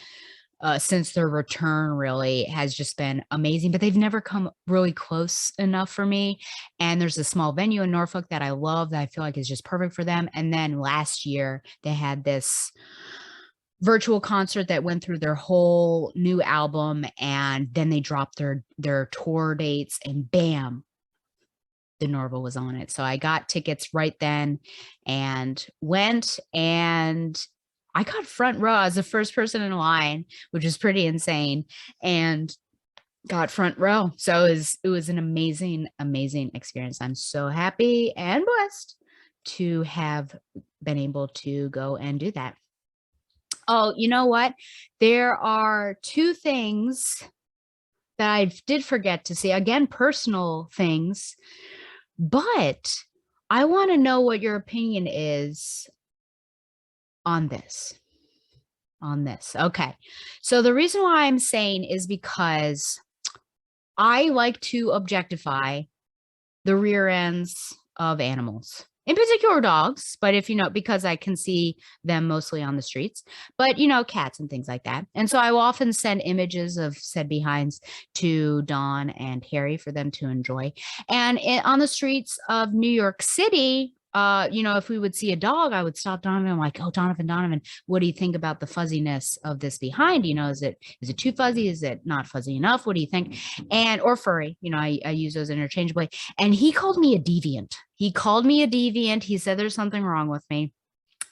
since their return really has just been amazing, but they've never come really close enough for me. And there's a small venue in Norfolk that I love that I feel like is just perfect for them. And then last year they had this virtual concert that went through their whole new album, and then they dropped their tour dates, and bam, the Norval was on it. So I got tickets right then and went, and I got front row. I was the first person in line, which is pretty insane, and got front row. So it was an amazing, amazing experience. I'm so happy and blessed to have been able to go and do that. Oh, you know what? There are two things that I did forget to see. Again, personal things, but I want to know what your opinion is on this. Okay. So the reason why I'm saying is because I like to objectify the rear ends of animals. in particular dogs, but if you know, because I can see them mostly on the streets, but you know, cats and things like that. And so I will often send images of said behinds to Dawn and Harry for them to enjoy. And on the streets of New York City, you know, if we would see a dog, I would stop Donovan. I'm like, oh, Donovan, what do you think about the fuzziness of this behind? You know, is it too fuzzy? Is it not fuzzy enough? What do you think? And or furry, you know, I use those interchangeably. And he called me a deviant. He called me a deviant. He said there's something wrong with me.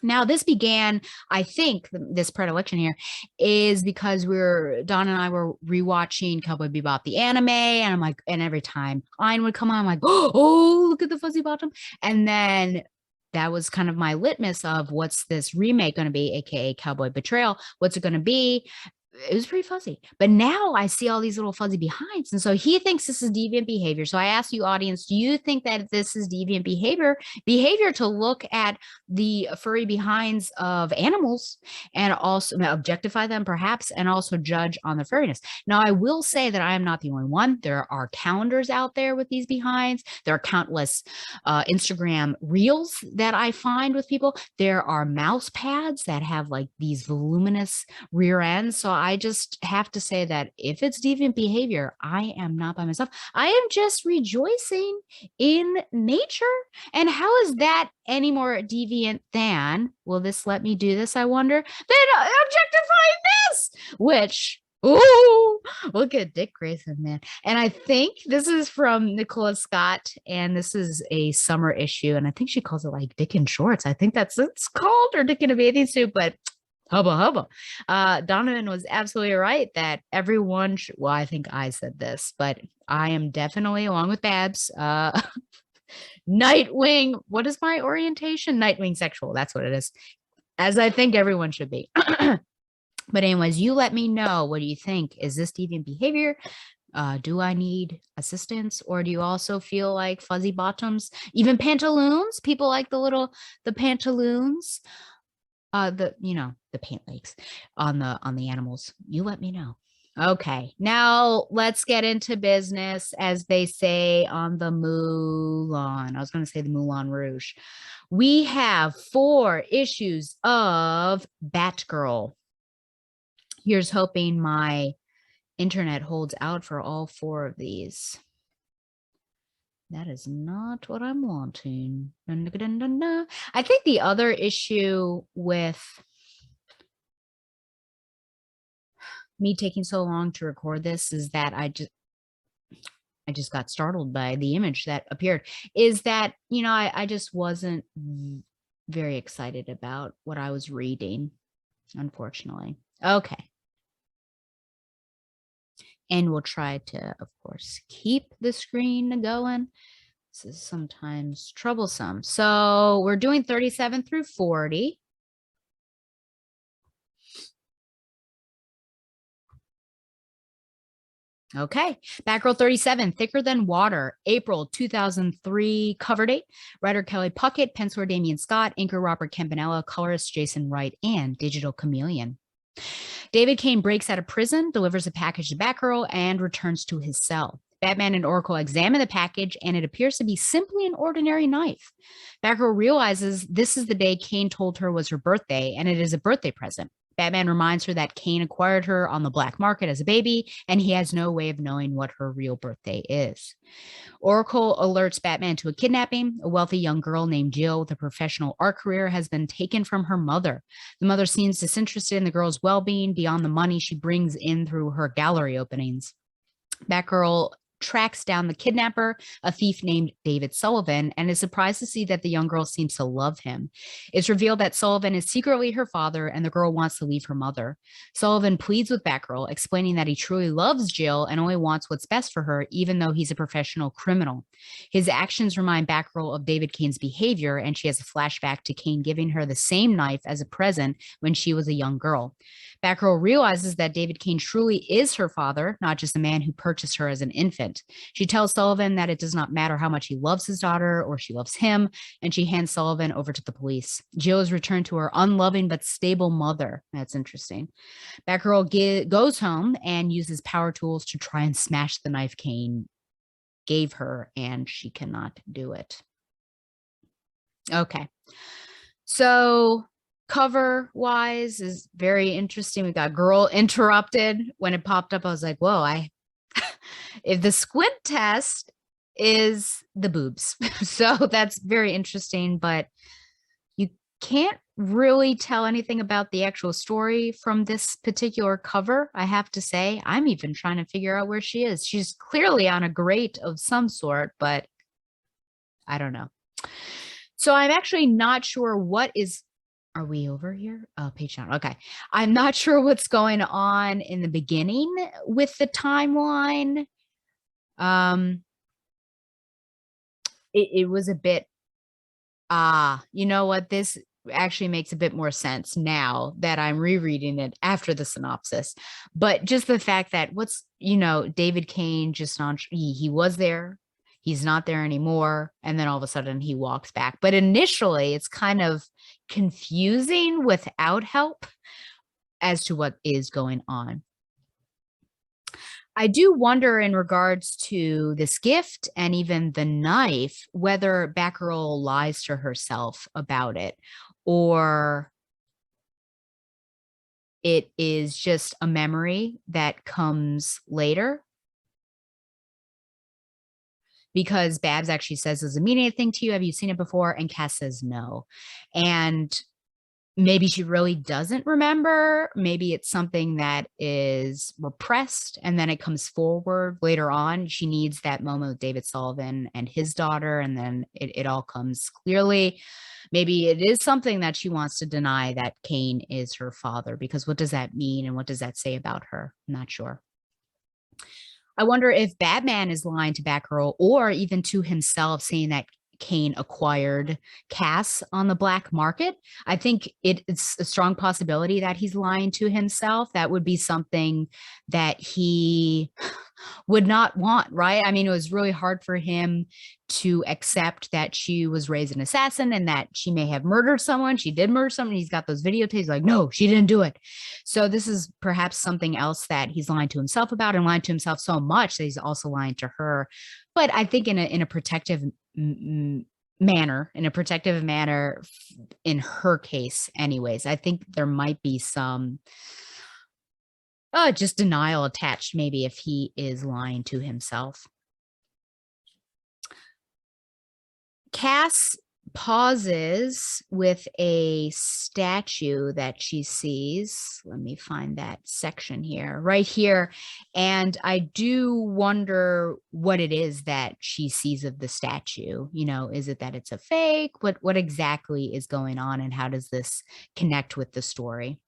Now, this began, I think, this predilection here is because Don and I were rewatching Cowboy Bebop, the anime, and I'm like, and every time Ein would come on, I'm like, oh, look at the fuzzy bottom. And then that was kind of my litmus of what's this remake going to be, aka Cowboy Betrayal. What's it going to be? It was pretty fuzzy. But now I see all these little fuzzy behinds. And so he thinks this is deviant behavior. So I ask you, audience, do you think that this is deviant behavior to look at the furry behinds of animals and also objectify them perhaps, and also judge on the furriness? Now, I will say that I am not the only one. There are calendars out there with these behinds. There are countless Instagram reels that I find with people. There are mouse pads that have like these voluminous rear ends. So I just have to say that if it's deviant behavior, I am not by myself. I am just rejoicing in nature. And how is that any more deviant than, will this let me do this, I wonder, than objectifying this? Which, ooh, look at Dick Grayson, man. And I think this is from Nicola Scott, and this is a summer issue. And I think she calls it like Dick in Shorts. I think that's what it's called, or Dick in a bathing suit, but hubba. Donovan was absolutely right that everyone well, I think I said this, but I am definitely, along with Babs, Nightwing. What is my orientation? Nightwing sexual. That's what it is. As I think everyone should be. But anyways, you let me know. What do you think? Is this deviant behavior? Do I need assistance, or do you also feel like fuzzy bottoms, even pantaloons? People like the pantaloons. The pant legs on the animals. You let me know. Okay, now let's get into business, as they say on the Moulin. I was going to say the Moulin Rouge. We have 4 issues of Batgirl. Here's hoping my internet holds out for all 4 of these. That is not what I'm wanting. I think the other issue with me taking so long to record this is that I just got startled by the image that appeared, is that, you know, I just wasn't very excited about what I was reading, unfortunately. Okay. And we'll try to, of course, keep the screen going. This is sometimes troublesome. So we're doing 37 through 40. Okay. Batgirl 37, Thicker Than Water, April 2003 cover date. Writer Kelly Puckett, penciler Damian Scott, inker Robert Campanella, colorist Jason Wright, and digital chameleon. David Kane breaks out of prison, delivers a package to Batgirl, and returns to his cell. Batman and Oracle examine the package, and it appears to be simply an ordinary knife. Batgirl realizes this is the day Kane told her was her birthday, and it is a birthday present. Batman reminds her that Kane acquired her on the black market as a baby, and he has no way of knowing what her real birthday is. Oracle alerts Batman to a kidnapping. A wealthy young girl named Jill with a professional art career has been taken from her mother. The mother seems disinterested in the girl's well-being beyond the money she brings in through her gallery openings. Batgirl tracks down the kidnapper, a thief named David Sullivan, and is surprised to see that the young girl seems to love him. It's revealed that Sullivan is secretly her father, and the girl wants to leave her mother. Sullivan pleads with Batgirl, explaining that he truly loves Jill and only wants what's best for her, even though he's a professional criminal. His actions remind Batgirl of David Kane's behavior, and she has a flashback to Kane giving her the same knife as a present when she was a young girl. Batgirl realizes that David Kane truly is her father, not just a man who purchased her as an infant. She tells Sullivan that it does not matter how much he loves his daughter or she loves him, and she hands Sullivan over to the police. Jill is returned to her unloving but stable mother. That's interesting. Batgirl goes home and uses power tools to try and smash the knife Kane gave her, and she cannot do it. Okay. So cover wise is very interesting. We got girl interrupted. When it popped up, I was like, whoa, if the squint test is the boobs. So that's very interesting, but you can't really tell anything about the actual story from this particular cover. I have to say, I'm even trying to figure out where she is. She's clearly on a grate of some sort, but I don't know. So I'm actually not sure what is. Are we over here? Page down. Okay. I'm not sure what's going on in the beginning with the timeline. Um, it was a bit, you know what? This actually makes a bit more sense now that I'm rereading it after the synopsis. But just the fact that David Kane just on, he was there, he's not there anymore, and then all of a sudden he walks back. But initially, it's kind of confusing without help as to what is going on. I do wonder in regards to this gift and even the knife, whether Batgirl lies to herself about it or it is just a memory that comes later. Because Babs actually says, does it mean anything to you? Have you seen it before? And Cass says no. And maybe she really doesn't remember. Maybe it's something that is repressed and then it comes forward later on. She needs that moment with David Sullivan and his daughter, and then it all comes clearly. Maybe it is something that she wants to deny, that Kane is her father, because what does that mean and what does that say about her? I'm not sure. I wonder if Batman is lying to Batgirl or even to himself, saying that Kane acquired Cass on the black market. I think it's a strong possibility that he's lying to himself. That would be something that he would not want, right? I mean, it was really hard for him to accept that she was raised an assassin and that she may have murdered someone. She did murder someone. He's got those videotapes like, no, she didn't do it. So this is perhaps something else that he's lying to himself about, and lying to himself so much that he's also lying to her. But I think in a protective manner, in her case anyways. I think there might be some just denial attached, maybe, if he is lying to himself. Cass pauses with a statue that she sees. Let me find that section here, right here. And I do wonder what it is that she sees of the statue. Is it that it's a fake? What exactly is going on, and how does this connect with the story?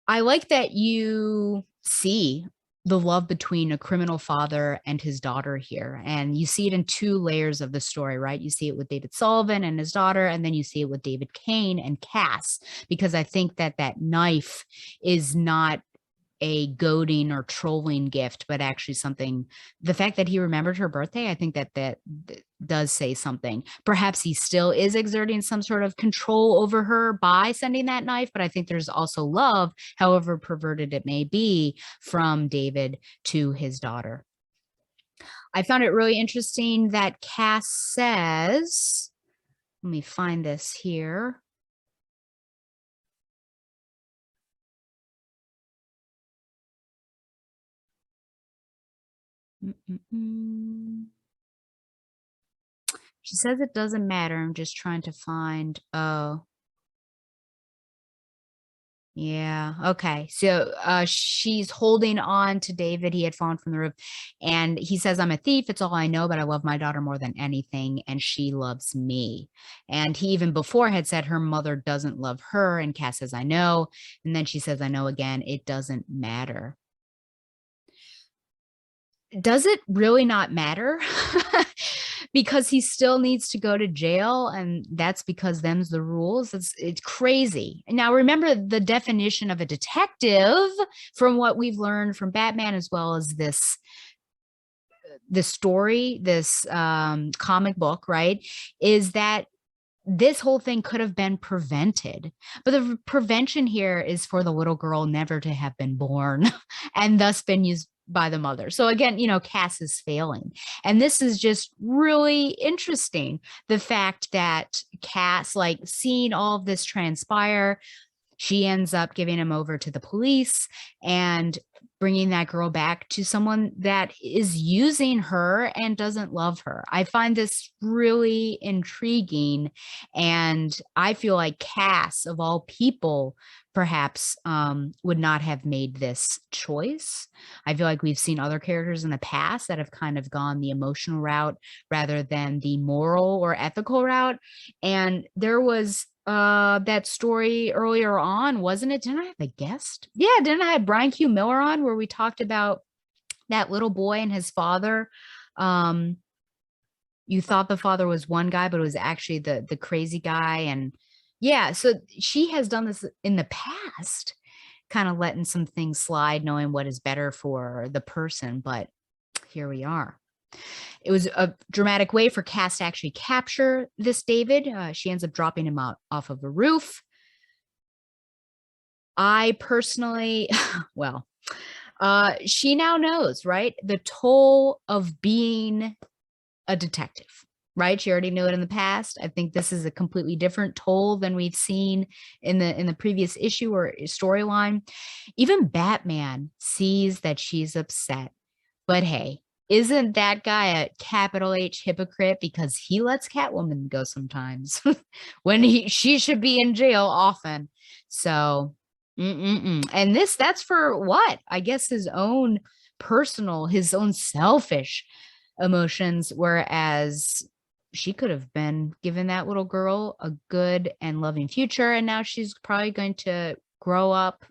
I like that you see the love between a criminal father and his daughter here. And you see it in two layers of the story, right? You see it with David Sullivan and his daughter, and then you see it with David Kane and Cass, because I think that knife is not a goading or trolling gift, but actually something. The fact that he remembered her birthday, I think that does say something. Perhaps he still is exerting some sort of control over her by sending that knife, but I think there's also love, however perverted it may be, from David to his daughter. I found it really interesting that Cass says, let me find this here. She says it doesn't matter. I'm just trying to find. Oh, yeah. Okay. So she's holding on to David. He had fallen from the roof. And he says, I'm a thief. It's all I know, but I love my daughter more than anything. And she loves me. And he even before had said her mother doesn't love her. And Cass says, I know. And then she says, I know again. It doesn't matter. Does it really not matter? Because he still needs to go to jail, and that's because them's the rules. It's crazy. Now remember the definition of a detective from what we've learned from Batman, as well as this story, this comic book, right? Is that this whole thing could have been prevented, but the prevention here is for the little girl never to have been born and thus been used by the mother. So again, Cass is failing. And this is just really interesting. The fact that Cass, like seeing all of this transpire, she ends up giving him over to the police and bringing that girl back to someone that is using her and doesn't love her. I find this really intriguing. And I feel like Cass, of all people, perhaps would not have made this choice. I feel like we've seen other characters in the past that have kind of gone the emotional route rather than the moral or ethical route. And there was that story earlier on, wasn't it? Didn't I have a guest? Yeah, didn't I have Brian Q. Miller on where we talked about that little boy and his father? You thought the father was one guy, but it was actually the crazy guy. And yeah, so she has done this in the past, kind of letting some things slide, knowing what is better for the person. But here we are. It was a dramatic way for Cass to actually capture this David. She ends up dropping him out off of a roof. I personally, well, she now knows, right? The toll of being a detective, right? She already knew it in the past. I think this is a completely different toll than we've seen in the previous issue or storyline. Even Batman sees that she's upset, but hey, isn't that guy a capital H hypocrite because he lets Catwoman go sometimes when she should be in jail often. So, and that's for what? I guess his own personal, his own selfish emotions, whereas she could have been given that little girl a good and loving future. And now she's probably going to grow up,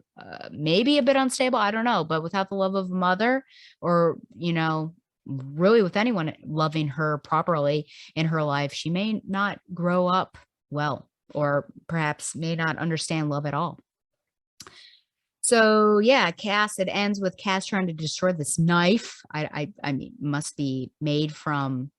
maybe a bit unstable. I don't know, but without the love of a mother or, really with anyone loving her properly in her life, she may not grow up well, or perhaps may not understand love at all. So yeah, Cass, it ends with Cass trying to destroy this knife. I mean, must be made from,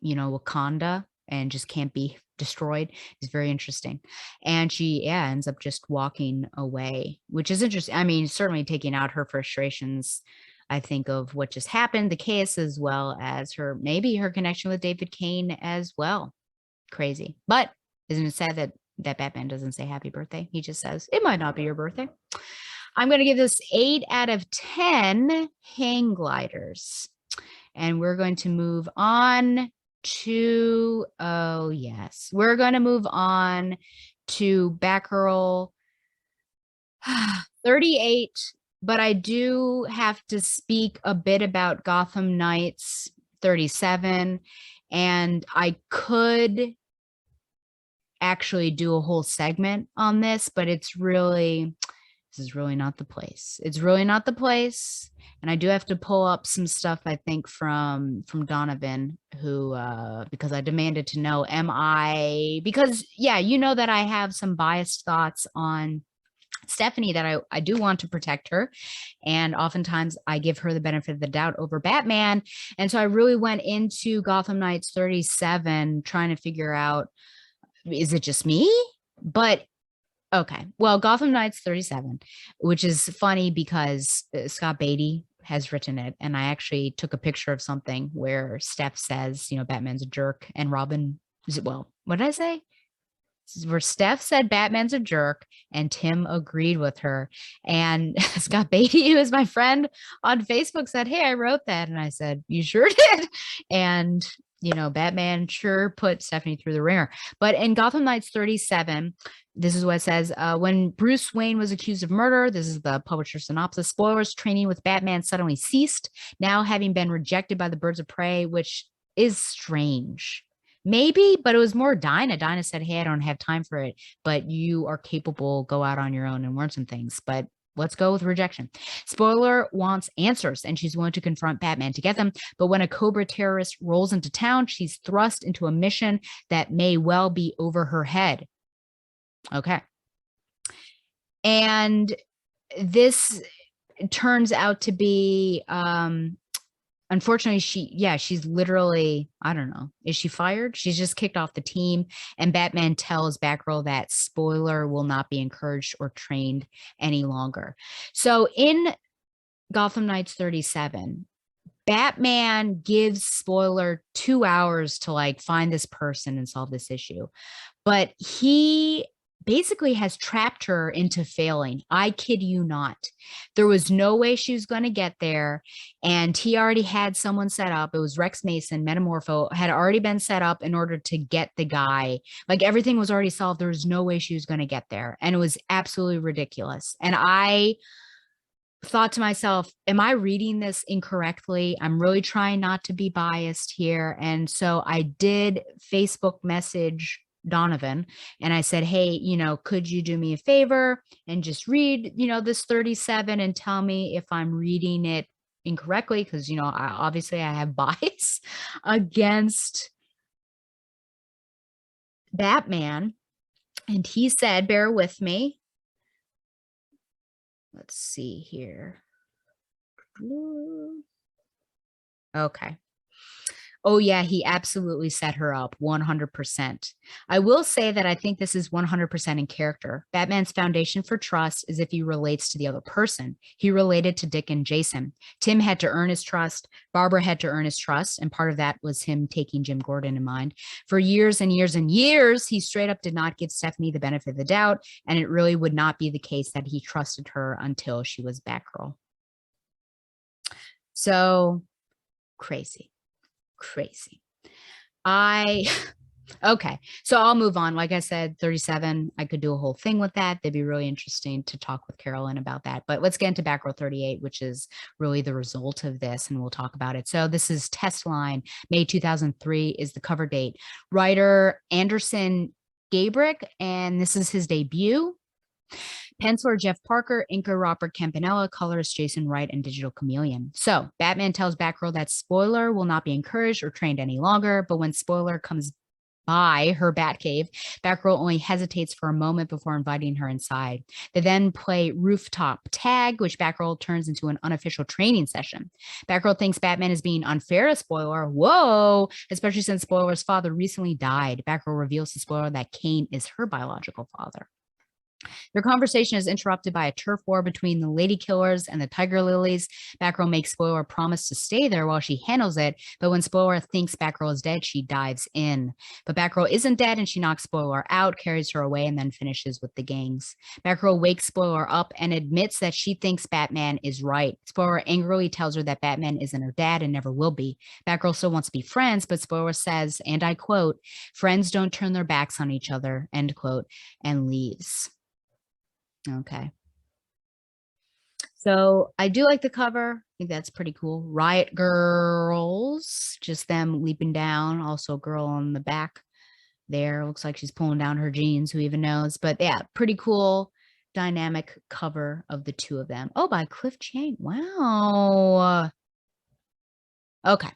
Wakanda and just can't be destroyed. It's very interesting. And she, ends up just walking away, which is interesting. I mean, certainly taking out her frustrations, I think, of what just happened, the case, as well as maybe her connection with David Kane as well. Crazy. But isn't it sad that Batman doesn't say happy birthday? He just says, it might not be your birthday. I'm going to give this 8 out of 10 hang gliders. And we're going to move on to, we're going to move on to Batgirl 38. But I do have to speak a bit about Gotham Knights 37. And I could actually do a whole segment on this, but this is really not the place. It's really not the place. And I do have to pull up some stuff, I think, from Donovan, who, because I demanded to know, because that I have some biased thoughts on Stephanie, that I do want to protect her. And oftentimes I give her the benefit of the doubt over Batman. And so I really went into Gotham Knights 37 trying to figure out, is it just me? But okay, well, Gotham Knights 37, which is funny because Scott Beatty has written it. And I actually took a picture of something where Steph says, Batman's a jerk, and Robin, what did I say? Where Steph said Batman's a jerk and Tim agreed with her. And Scott Beatty, who is my friend on Facebook, said, hey, I wrote that. And I said, you sure did? And, Batman sure put Stephanie through the ringer. But in Gotham Knights 37, this is what it says. When Bruce Wayne was accused of murder, this is the publisher synopsis, spoilers, training with Batman suddenly ceased, now having been rejected by the Birds of Prey, which is strange. Maybe, but it was more Dinah. Dinah said, hey, I don't have time for it, but you are capable, go out on your own and learn some things. But let's go with rejection. Spoiler wants answers, and she's willing to confront Batman to get them. But when a Cobra terrorist rolls into town, she's thrust into a mission that may well be over her head. Okay. And this turns out to be, unfortunately, she's literally, I don't know, is she fired? She's just kicked off the team. And Batman tells Batgirl that Spoiler will not be encouraged or trained any longer. So in Gotham Knights 37. Batman gives spoiler 2 hours to like find this person and solve this issue. But he basically has trapped her into failing. I kid you not. There was no way she was going to get there. And he already had someone set up. It was Rex Mason, Metamorpho, had already been set up in order to get the guy. Like everything was already solved. There was no way she was going to get there. And it was absolutely ridiculous. And I thought to myself, am I reading this incorrectly? I'm really trying not to be biased here. And so I did Facebook message Donovan and I said, hey, could you do me a favor and just read, this 37 and tell me if I'm reading it incorrectly? Because, obviously I have bias against Batman. And he said, bear with me. Let's see here. Okay. Oh, yeah, he absolutely set her up 100%. I will say that I think this is 100% in character. Batman's foundation for trust is if he relates to the other person. He related to Dick and Jason. Tim had to earn his trust. Barbara had to earn his trust. And part of that was him taking Jim Gordon in mind. For years and years and years, he straight up did not give Stephanie the benefit of the doubt. And it really would not be the case that he trusted her until she was Batgirl. So crazy. Okay, so I'll move on. Like I said, 37, I could do a whole thing with that. They'd be really interesting to talk with Carolyn about that. But let's get into Batgirl 38, which is really the result of this, and we'll talk about it. So this is Test Line, May 2003 is the cover date. Writer Anderson Gabrick, and this is his debut. Penciler Jeff Parker, inker Robert Campanella, colorist Jason Wright, and digital chameleon. So Batman tells Batgirl that Spoiler will not be encouraged or trained any longer, but when Spoiler comes by her Batcave, Batgirl only hesitates for a moment before inviting her inside. They then play rooftop tag, which Batgirl turns into an unofficial training session. Batgirl thinks Batman is being unfair to Spoiler. Whoa! Especially since Spoiler's father recently died. Batgirl reveals to Spoiler that Kane is her biological father. Their conversation is interrupted by a turf war between the Lady Killers and the Tiger Lilies. Batgirl makes Spoiler promise to stay there while she handles it, but when Spoiler thinks Batgirl is dead, she dives in. But Batgirl isn't dead, and she knocks Spoiler out, carries her away, and then finishes with the gangs. Batgirl wakes Spoiler up and admits that she thinks Batman is right. Spoiler angrily tells her that Batman isn't her dad and never will be. Batgirl still wants to be friends, but Spoiler says, and I quote, "Friends don't turn their backs on each other," end quote, and leaves. Okay. So I do like the cover. I think that's pretty cool. Riot Girls, just them leaping down. Also, girl on the back there. Looks like she's pulling down her jeans. Who even knows? But yeah, pretty cool dynamic cover of the two of them. Oh, by Cliff Chiang. Wow. Okay.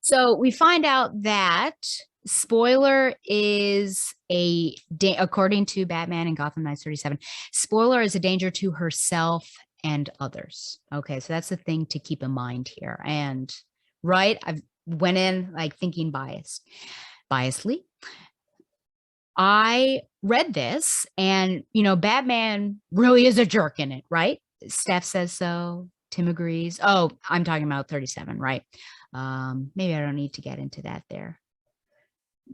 So we find out that Spoiler is according to Batman and Gotham Knights 37, Spoiler is a danger to herself and others. Okay, so that's the thing to keep in mind here. And right, I went in like thinking biasedly. I read this and, Batman really is a jerk in it, right? Steph says so. Tim agrees. Oh, I'm talking about 37, right? Maybe I don't need to get into that there.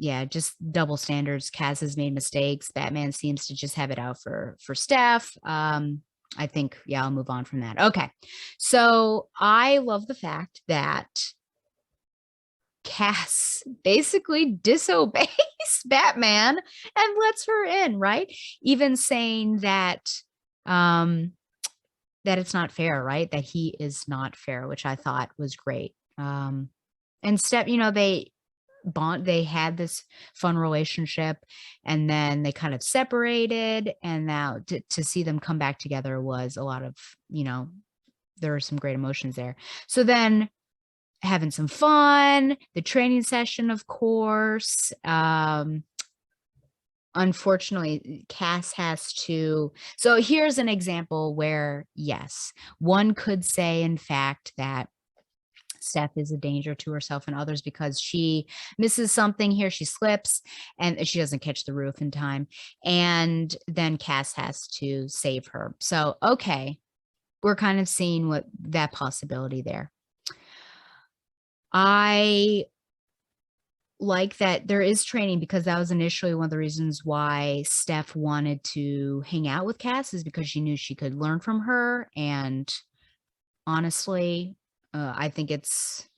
Yeah, just double standards. Kaz has made mistakes. Batman seems to just have it out for Steph. I think, yeah, I'll move on from that. Okay. So I love the fact that Cass basically disobeys Batman and lets her in, right? Even saying that that it's not fair, right? That he is not fair, which I thought was great. And Steph, they had this fun relationship and then they kind of separated, and now to see them come back together was a lot of, there were some great emotions there. So then having some fun, the training session, of course. Unfortunately, Cass has to. So here's an example where, yes, one could say, in fact, that Steph is a danger to herself and others because she misses something here. She slips and she doesn't catch the roof in time. And then Cass has to save her. So, okay. we're kind of seeing what that possibility there. I like that there is training because that was initially one of the reasons why Steph wanted to hang out with Cass, is because she knew she could learn from her. And honestly, I think it's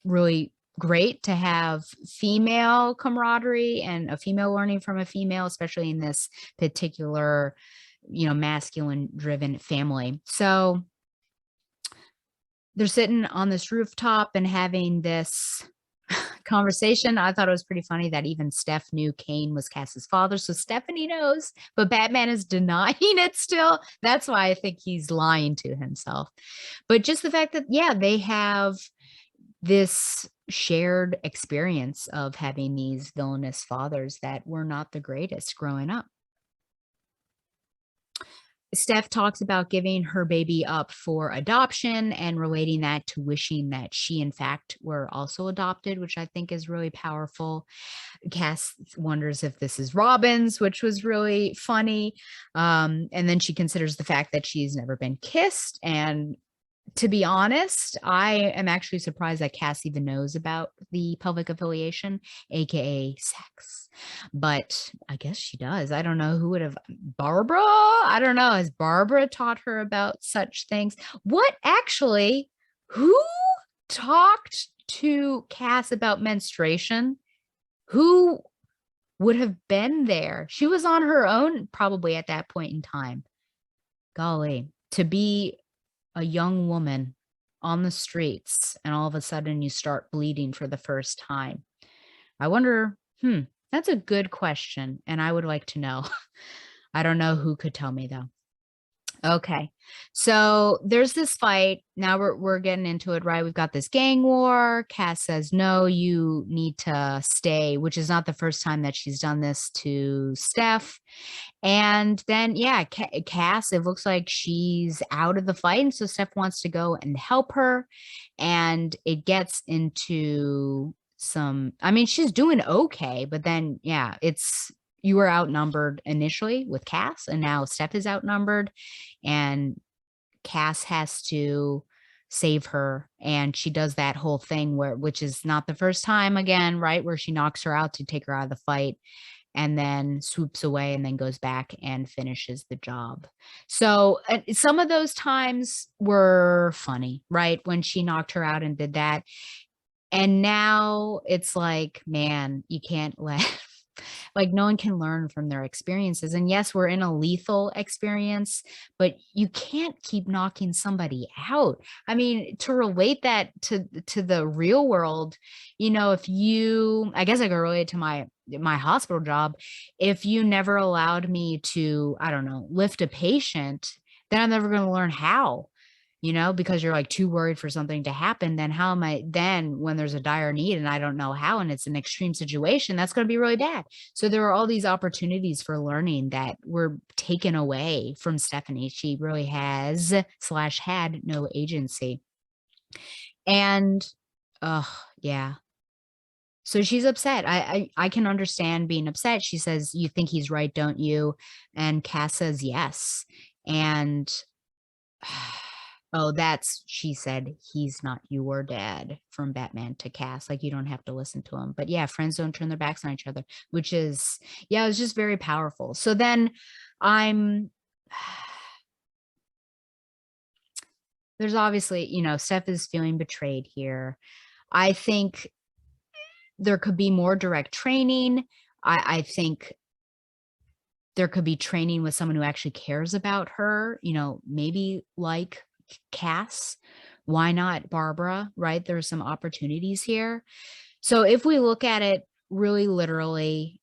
really great to have female camaraderie and a female learning from a female, especially in this particular, masculine driven family. So they're sitting on this rooftop and having this conversation. I thought it was pretty funny that even Steph knew Kane was Cass's father. So Stephanie knows, but Batman is denying it still. That's why I think he's lying to himself. But just the fact that, yeah, they have this shared experience of having these villainous fathers that were not the greatest growing up. Steph talks about giving her baby up for adoption and relating that to wishing that she, in fact, were also adopted, which I think is really powerful. Cass wonders if this is Robin's, which was really funny. And then she considers the fact that she's never been kissed. And to be honest, I am actually surprised that Cass even knows about the pelvic affiliation, aka sex. But I guess she does. I don't know who would have. Barbara? I don't know. Has Barbara taught her about such things? What actually? Who talked to Cass about menstruation? Who would have been there? She was on her own probably at that point in time. Golly, to be a young woman on the streets and all of a sudden you start bleeding for the first time. I wonder, that's a good question. And I would like to know. I don't know who could tell me though. Okay. So there's this fight. Now we're getting into it, right? We've got this gang war. Cass says, no, you need to stay, which is not the first time that she's done this to Steph. And then, yeah, Cass, it looks like she's out of the fight. And so Steph wants to go and help her. And it gets into she's doing okay. But then, yeah, you were outnumbered initially with Cass. And now Steph is outnumbered. And Cass has to save her. And she does that whole thing which is not the first time again, right? Where she knocks her out to take her out of the fight, and then swoops away and then goes back and finishes the job. So some of those times were funny, right? When she knocked her out and did that. And now it's like, man, you can't let like no one can learn from their experiences. And yes, we're in a lethal experience, but you can't keep knocking somebody out. I mean, to relate that to the real world, I guess I could relate to my hospital job. If you never allowed me to, I don't know, lift a patient, then I'm never going to learn how. Because you're like too worried for something to happen, then how am I then when there's a dire need and I don't know how, and it's an extreme situation, that's going to be really bad. So there are all these opportunities for learning that were taken away from Stephanie. She really had no agency. And, yeah. So she's upset. I can understand being upset. She says, you think he's right, don't you? And Cass says, yes. And, oh, she said, he's not your dad, from Batman to Cass. Like, you don't have to listen to him. But yeah, friends don't turn their backs on each other, which is, yeah, it was just very powerful. So then there's obviously, Steph is feeling betrayed here. I think there could be more direct training. I think there could be training with someone who actually cares about her, maybe like Cass. Why not Barbara, right? There's some opportunities here. So if we look at it really literally,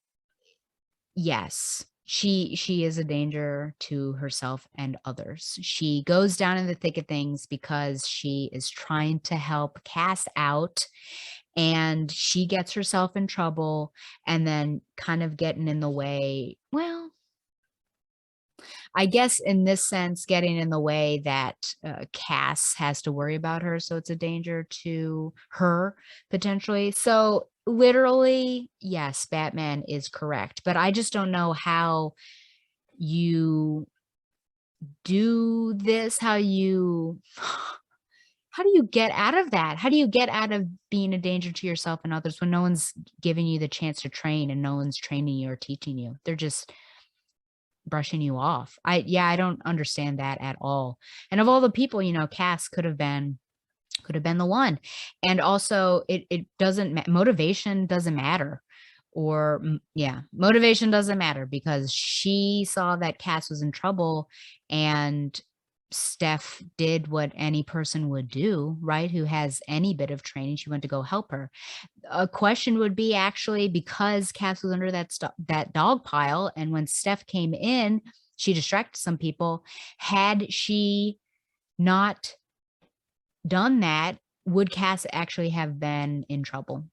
yes, she is a danger to herself and others. She goes down in the thick of things because she is trying to help Cass out, and she gets herself in trouble and then kind of getting in the way. Well, I guess in this sense, getting in the way that Cass has to worry about her. So it's a danger to her potentially. So literally, yes, Batman is correct. But I just don't know how you do this, how do you get out of that? How do you get out of being a danger to yourself and others when no one's giving you the chance to train and no one's training you or teaching you? They're just brushing you off. I don't understand that at all. And of all the people, Cass could have been the one. And also it doesn't motivation doesn't matter. Or yeah, motivation doesn't matter because she saw that Cass was in trouble and Steph did what any person would do, right? Who has any bit of training. She went to go help her. A question would be actually because Cass was under that dog pile, and when Steph came in, she distracted some people. Had she not done that, would Cass actually have been in trouble?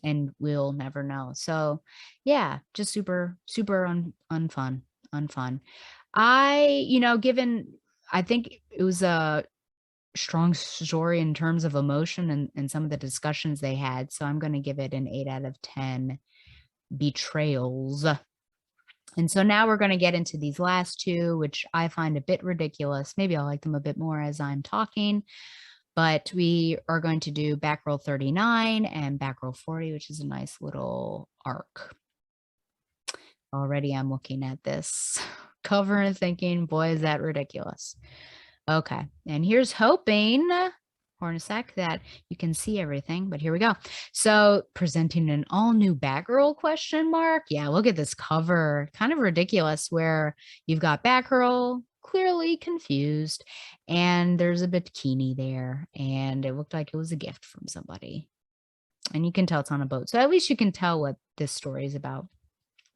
And we'll never know. So yeah, just super, super unfun. I think it was a strong story in terms of emotion and some of the discussions they had. So I'm going to give it an 8 out of 10 betrayals. And so now we're going to get into these last two, which I find a bit ridiculous. Maybe I'll like them a bit more as I'm talking. But we are going to do Batgirl 39 and Batgirl 40, which is a nice little arc. Already I'm looking at this cover and thinking, boy, is that ridiculous. Okay, and here's hoping for a sec that you can see everything, but here we go. So presenting an all new Batgirl question mark. Yeah, look at this cover. Kind of ridiculous where you've got Batgirl clearly confused and there's a bikini there and it looked like it was a gift from somebody. And you can tell it's on a boat. So at least you can tell what this story is about.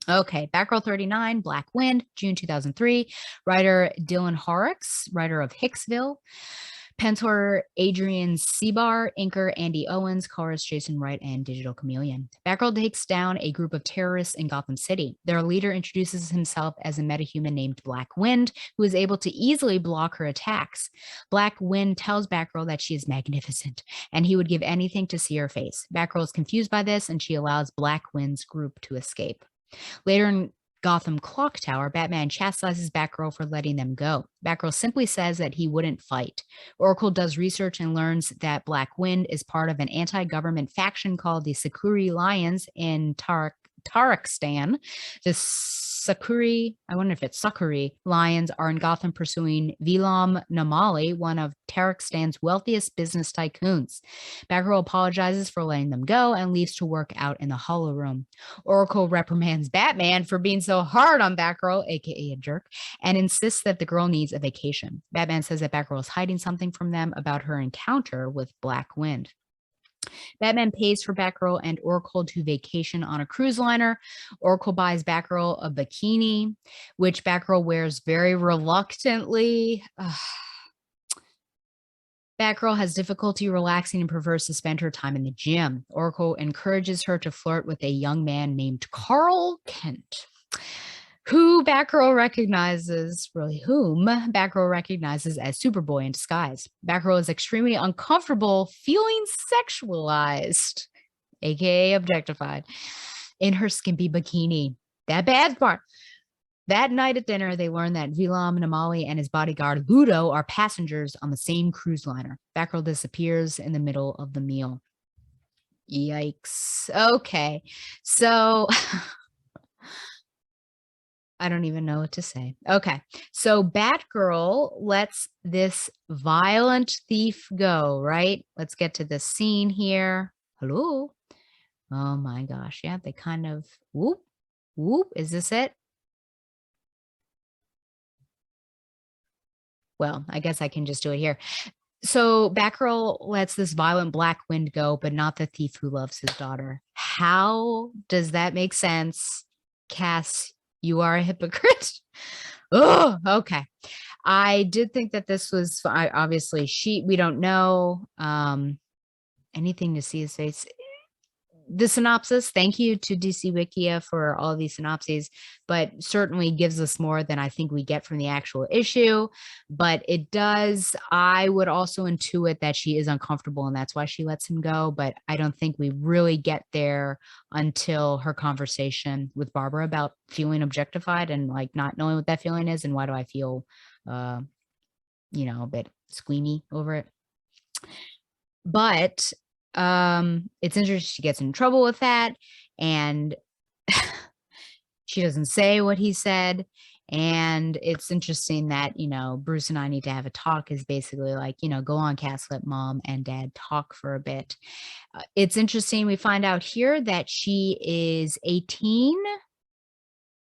Okay, Batgirl 39, Black Wind, June 2003. Writer Dylan Horrocks, writer of Hicksville. Pentor Adrian Seabar, inker Andy Owens, colorist Jason Wright, and digital chameleon. Batgirl takes down a group of terrorists in Gotham City. Their leader introduces himself as a metahuman named Black Wind, who is able to easily block her attacks. Black Wind tells Batgirl that she is magnificent, and he would give anything to see her face. Batgirl is confused by this, and she allows Black Wind's group to escape. Later in Gotham Clock Tower, Batman chastises Batgirl for letting them go. Batgirl simply says that he wouldn't fight. Oracle does research and learns that Black Wind is part of an anti-government faction called the Sakuri Lions in Tarakstan. The Sakuri, I wonder if it's Sakuri Lions are in Gotham pursuing Vilam Namali, one of Tarakstan's wealthiest business tycoons. Batgirl apologizes for letting them go and leaves to work out in the Hollow Room. Oracle reprimands Batman for being so hard on Batgirl, aka a jerk, and insists that the girl needs a vacation. Batman says that Batgirl is hiding something from them about her encounter with Black Wind. Batman pays for Batgirl and Oracle to vacation on a cruise liner. Oracle buys Batgirl a bikini, which Batgirl wears very reluctantly. Batgirl has difficulty relaxing and prefers to spend her time in the gym. Oracle encourages her to flirt with a young man named Carl Kent, whom Batgirl recognizes as Superboy in disguise. Batgirl is extremely uncomfortable, feeling sexualized, aka objectified, in her skimpy bikini. That bad part. That night at dinner, they learn that Vilam Namali and his bodyguard Ludo are passengers on the same cruise liner. Batgirl disappears in the middle of the meal. Yikes. Okay, so I don't even know what to say. Okay, so Batgirl lets this violent thief go, right? Let's get to the scene here. Hello? Oh my gosh, yeah, they kind of, whoop, whoop, is this it? Well, I guess I can just do it here. So Batgirl lets this violent Black Wind go, but not the thief who loves his daughter. How does that make sense? Cass, you are a hypocrite. Oh, okay. I did think that this was obviously we don't know anything to see his face. the synopsis, thank you to DC Wikia for all these synopses, but certainly gives us more than I think we get from the actual issue. But it does, I would also intuit that she is uncomfortable and that's why she lets him go. But I don't think we really get there until her conversation with Barbara about feeling objectified and like not knowing what that feeling is and why do I feel, a bit squeamy over it. But it's interesting she gets in trouble with that and she doesn't say what he said. And it's interesting that, Bruce and I need to have a talk is basically like, go on, Cass, let mom and dad talk for a bit. It's interesting. We find out here that she is 18.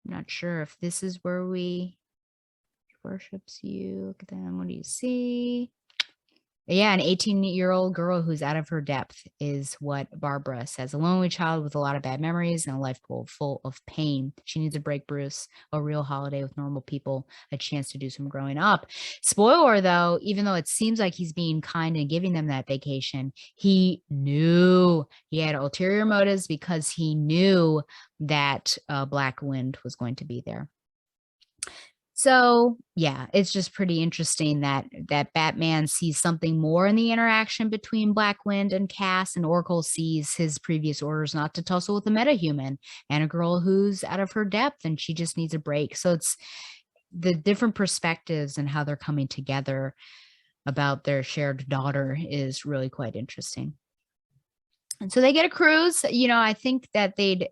I'm not sure if this is where we worships you. Look at them. What do you see? Yeah, an 18-year-old girl who's out of her depth is what Barbara says. A lonely child with a lot of bad memories and a life full of pain. She needs a break, Bruce, a real holiday with normal people, a chance to do some growing up. Spoiler, though, even though it seems like he's being kind and giving them that vacation, he knew he had ulterior motives because he knew that Black Wind was going to be there. So yeah, it's just pretty interesting that Batman sees something more in the interaction between Black Wind and Cass, and Oracle sees his previous orders not to tussle with a metahuman and a girl who's out of her depth and she just needs a break. So it's the different perspectives and how they're coming together about their shared daughter is really quite interesting. And so they get a cruise. I think that they'd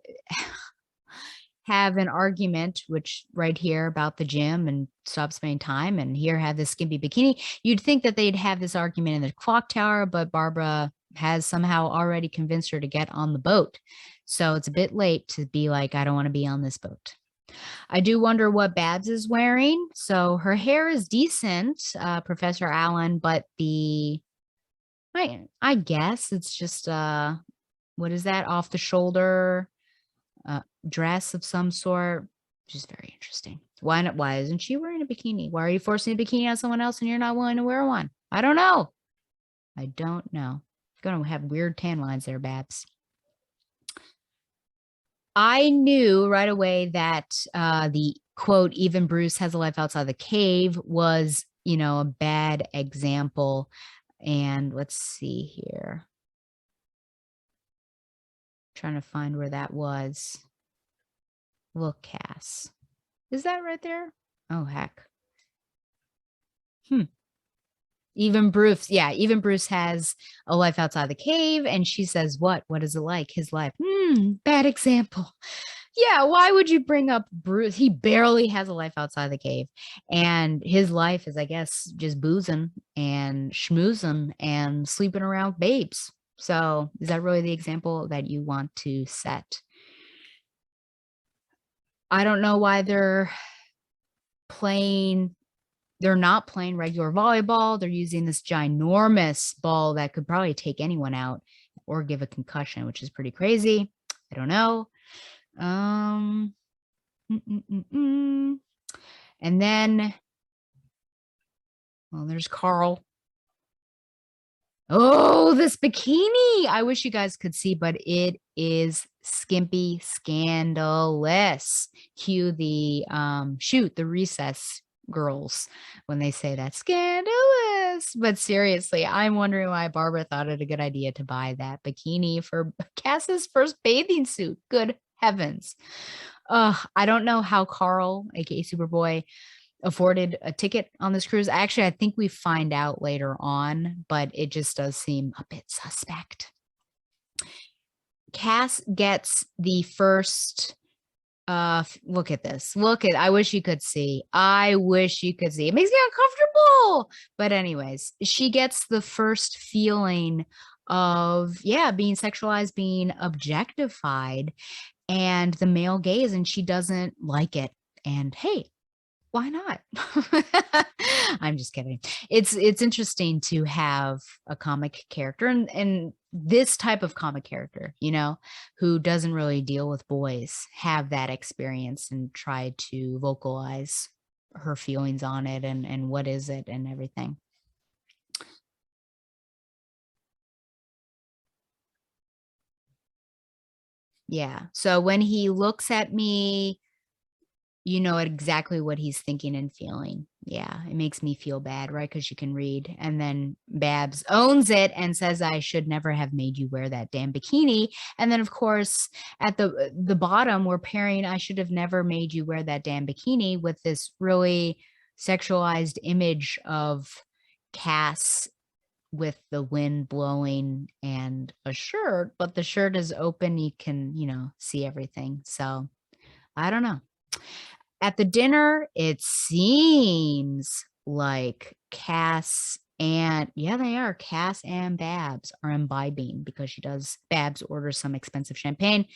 have an argument, which right here about the gym and stop spending time, and here have this skimpy bikini. You'd think that they'd have this argument in the clock tower, but Barbara has somehow already convinced her to get on the boat. So it's a bit late to be like, I don't want to be on this boat. I do wonder what Babs is wearing. So her hair is decent, Professor Allen, but I guess it's just, what is that, off the shoulder dress of some sort, which is very interesting. Why not? Why isn't she wearing a bikini? Why are you forcing a bikini on someone else and you're not willing to wear one? I don't know. You're going to have weird tan lines there, Babs. I knew right away that the quote, even Bruce has a life outside the cave was, a bad example. And let's see here. Trying to find where that was. Look, Cass. Is that right there? Oh, heck. Even Bruce has a life outside the cave. And she says, what is it like? His life. Bad example. Yeah, why would you bring up Bruce? He barely has a life outside the cave. And his life is, I guess, just boozing and schmoozing and sleeping around babes. So is that really the example that you want to set? I don't know why they're not playing regular volleyball. They're using this ginormous ball that could probably take anyone out or give a concussion, which is pretty crazy. I don't know. And then, well, there's Carl. Oh, this bikini. I wish you guys could see, but it is skimpy, scandalous. Cue the the Recess girls when they say that, scandalous. But seriously, I'm wondering why Barbara thought it a good idea to buy that bikini for Cass's first bathing suit. Good heavens. I don't know how Carl, aka Superboy, afforded a ticket on this cruise. Actually, I think we find out later on, but it just does seem a bit suspect. Cass gets the first look at this. I wish you could see. It makes me uncomfortable. But anyways, she gets the first feeling of being sexualized, being objectified, and the male gaze, and she doesn't like it. And hey, why not? I'm just kidding. It's interesting to have a comic character and this type of comic character, who doesn't really deal with boys, have that experience and try to vocalize her feelings on it and what is it and everything. Yeah. So when he looks at me, you know exactly what he's thinking and feeling. Yeah, it makes me feel bad, right? Because you can read. And then Babs owns it and says, I should never have made you wear that damn bikini. And then, of course, at the bottom, we're pairing, I should have never made you wear that damn bikini with this really sexualized image of Cass with the wind blowing and a shirt, but the shirt is open. You can, see everything. So I don't know. At the dinner, it seems like Cass and Cass and Babs are imbibing because Babs orders some expensive champagne.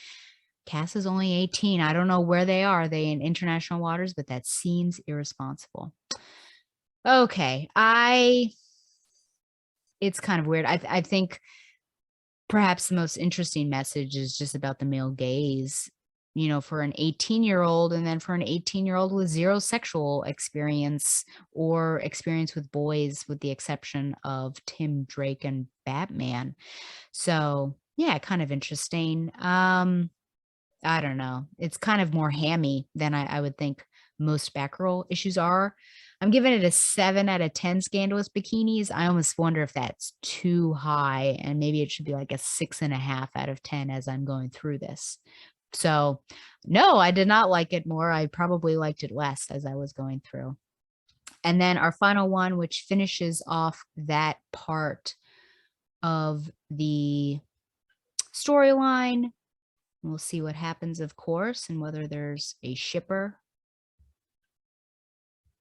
Cass is only 18. I don't know where they are. They in international waters, but that seems irresponsible. Okay. It's kind of weird. I think perhaps the most interesting message is just about the male gaze, for an 18-year-old, and then for an 18-year-old with zero sexual experience or experience with boys, with the exception of Tim Drake and Batman. So yeah, kind of interesting. I don't know. It's kind of more hammy than I would think most Batgirl issues are. I'm giving it a 7 out of 10 scandalous bikinis. I almost wonder if that's too high, and maybe it should be like a 6.5 out of 10 as I'm going through this. So no, I did not like it more. I probably liked it less as I was going through. And then our final one, which finishes off that part of the storyline. We'll see what happens, of course, and whether there's a shipper.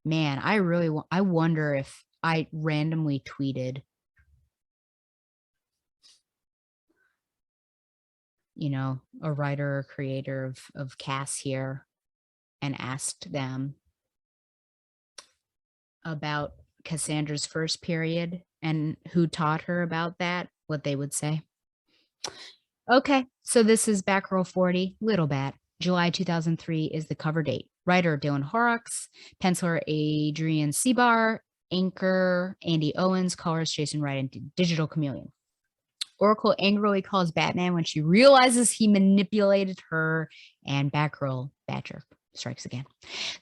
Man, I wonder if I randomly tweeted, a writer or creator of Cass here and asked them about Cassandra's first period and who taught her about that, what they would say. Okay, so this is Batgirl 40, Little Bat. July 2003 is the cover date. Writer Dylan Horrocks, penciler Adrian Seabar, anchor Andy Owens, colorist Jason Wright, and digital chameleon. Oracle angrily calls Batman when she realizes he manipulated her, and Batgirl, Batgirl, strikes again.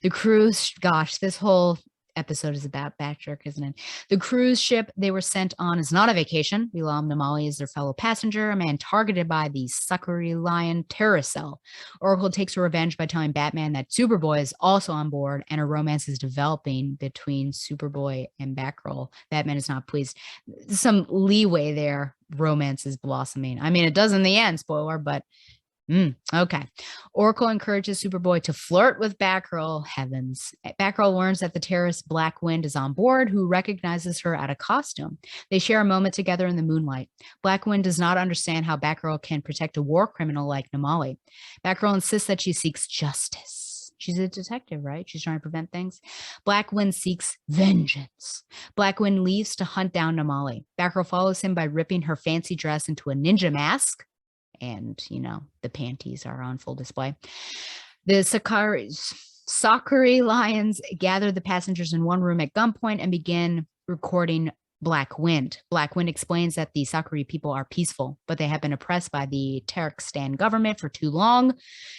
The cruise, gosh, this whole episode is about Batgirl, isn't it? The cruise ship they were sent on is not a vacation. Bilam Namali is their fellow passenger, a man targeted by the Suckery Lion terrorist cell. Oracle takes her revenge by telling Batman that Superboy is also on board and a romance is developing between Superboy and Batgirl. Batman is not pleased. Some leeway there. Romance is blossoming. I mean, it does in the end, spoiler, but okay. Oracle encourages Superboy to flirt with Batgirl. Heavens. Batgirl learns that the terrorist Black Wind is on board, who recognizes her out of costume. They share a moment together in the moonlight. Black Wind does not understand how Batgirl can protect a war criminal like Namali. Batgirl insists that she seeks justice. She's a detective, right? She's trying to prevent things. Black Wind seeks vengeance. Black Wind leaves to hunt down Namali. Batgirl follows him by ripping her fancy dress into a ninja mask. And, the panties are on full display. The Sakari Lions gather the passengers in one room at gunpoint and begin recording Black Wind. Black Wind explains that the Sakari people are peaceful, but they have been oppressed by the Turkestan government for too long.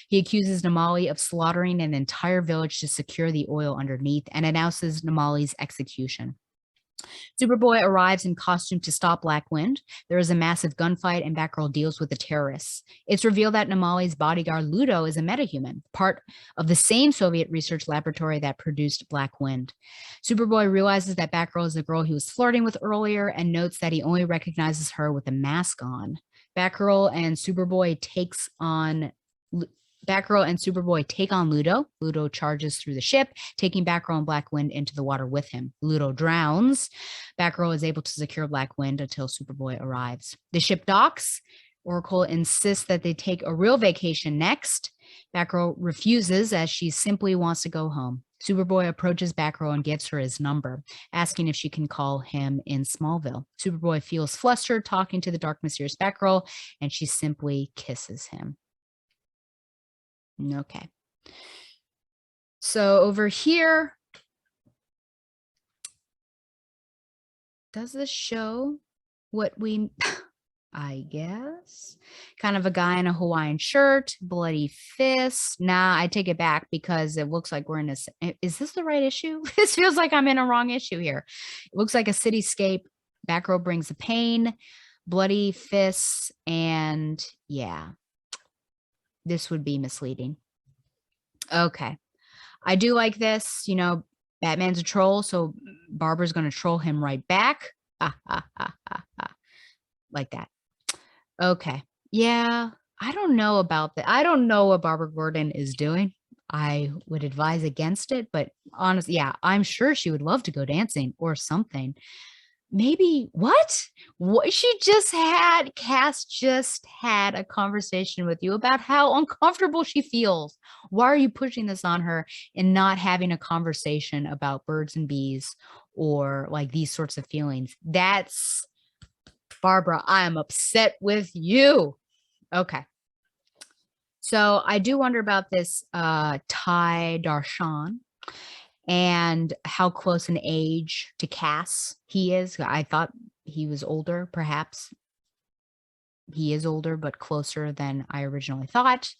He accuses Namali of slaughtering an entire village to secure the oil underneath and announces Namali's execution. Superboy arrives in costume to stop Black Wind. There is a massive gunfight, and Batgirl deals with the terrorists. It's revealed that Namali's bodyguard Ludo is a metahuman, part of the same Soviet research laboratory that produced Black Wind. Superboy realizes that Batgirl is the girl he was flirting with earlier and notes that he only recognizes her with a mask on. Batgirl and Superboy take on Ludo. Ludo charges through the ship, taking Batgirl and Black Wind into the water with him. Ludo drowns. Batgirl is able to secure Black Wind until Superboy arrives. The ship docks. Oracle insists that they take a real vacation next. Batgirl refuses as she simply wants to go home. Superboy approaches Batgirl and gives her his number, asking if she can call him in Smallville. Superboy feels flustered talking to the dark, mysterious Batgirl, and she simply kisses him. Okay. So over here, does this show what we I guess. Kind of a guy in a Hawaiian shirt, bloody fist. Nah, I take it back because it looks like we're in is this the right issue? This feels like I'm in a wrong issue here. It looks like a cityscape. Batgirl brings the pain, bloody fists, and yeah, this would be misleading. Okay. I do like this. Batman's a troll, so Barbara's going to troll him right back. Like that. Okay. Yeah, I don't know about that. I don't know what Barbara Gordon is doing. I would advise against it, but honestly, yeah, I'm sure she would love to go dancing or something. Maybe what she just had, Cass just had a conversation with you about how uncomfortable she feels. Why are you pushing this on her and not having a conversation about birds and bees or like these sorts of feelings? That's Barbara, I am upset with you. Okay. So I do wonder about this Ty Darshan and how close in age to Cass he is. I thought he was older, perhaps. He is older, but closer than I originally thought.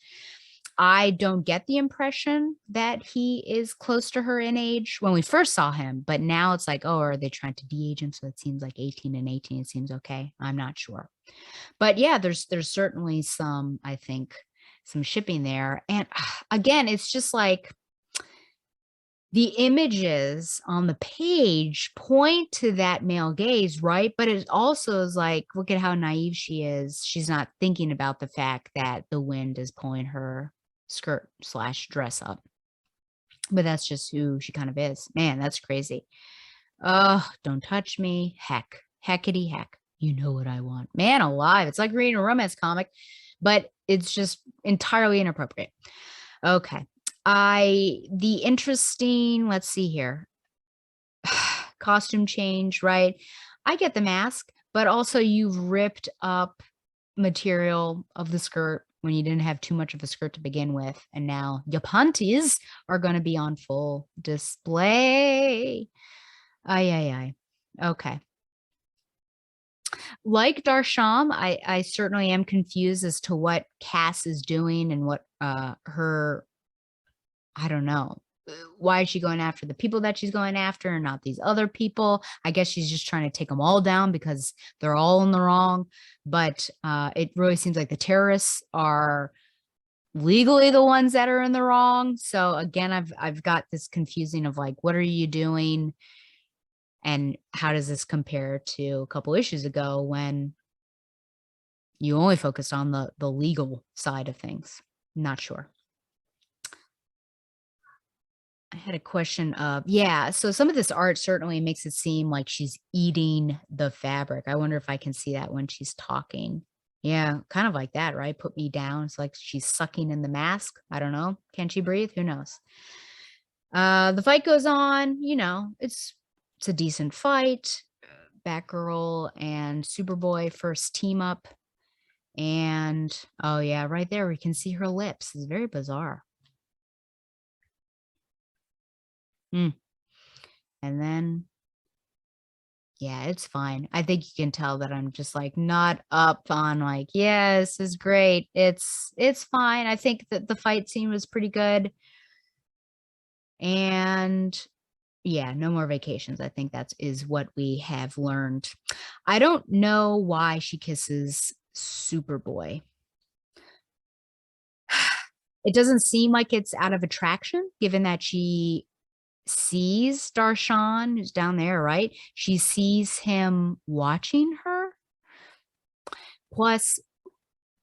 I don't get the impression that he is close to her in age when we first saw him, but now it's like, oh, are they trying to de-age him? So it seems like 18 and 18. It seems okay. I'm not sure. But yeah, there's certainly some, I think, some shipping there. And again, it's just like the images on the page point to that male gaze, right? But it also is like, look at how naive she is. She's not thinking about the fact that the wind is pulling her skirt / dress up. But that's just who she kind of is. Man, that's crazy. Oh, don't touch me. Heckity heck. You know what I want. Man alive. It's like reading a romance comic, but it's just entirely inappropriate. Okay. The interesting, let's see here. Costume change, right? I get the mask, but also you've ripped up material of the skirt when you didn't have too much of a skirt to begin with. And now your panties are going to be on full display. Ay. Okay. Like Darsham, I certainly am confused as to what Cass is doing and what her, I don't know. Why is she going after the people that she's going after and not these other people? I guess she's just trying to take them all down because they're all in the wrong. But it really seems like the terrorists are legally the ones that are in the wrong. So again, I've got this confusing of like, what are you doing? And how does this compare to a couple issues ago when you only focused on the legal side of things? Not sure. I had a question of, yeah, so some of this art certainly makes it seem like she's eating the fabric. I wonder if I can see that when she's talking. Yeah, kind of like that, right? Put me down. It's like she's sucking in the mask. I don't know. Can she breathe? Who knows? The fight goes on, it's a decent fight. Batgirl and Superboy first team up. And oh yeah, right there we can see her lips. It's very bizarre. Mm. And then yeah, it's fine. I think you can tell that I'm just like not up on like, yes, this is great. It's fine. I think that the fight scene was pretty good. And yeah, no more vacations. I think that is what we have learned. I don't know why she kisses Superboy. It doesn't seem like it's out of attraction, given that she sees Darshan, who's down there, right? She sees him watching her. Plus,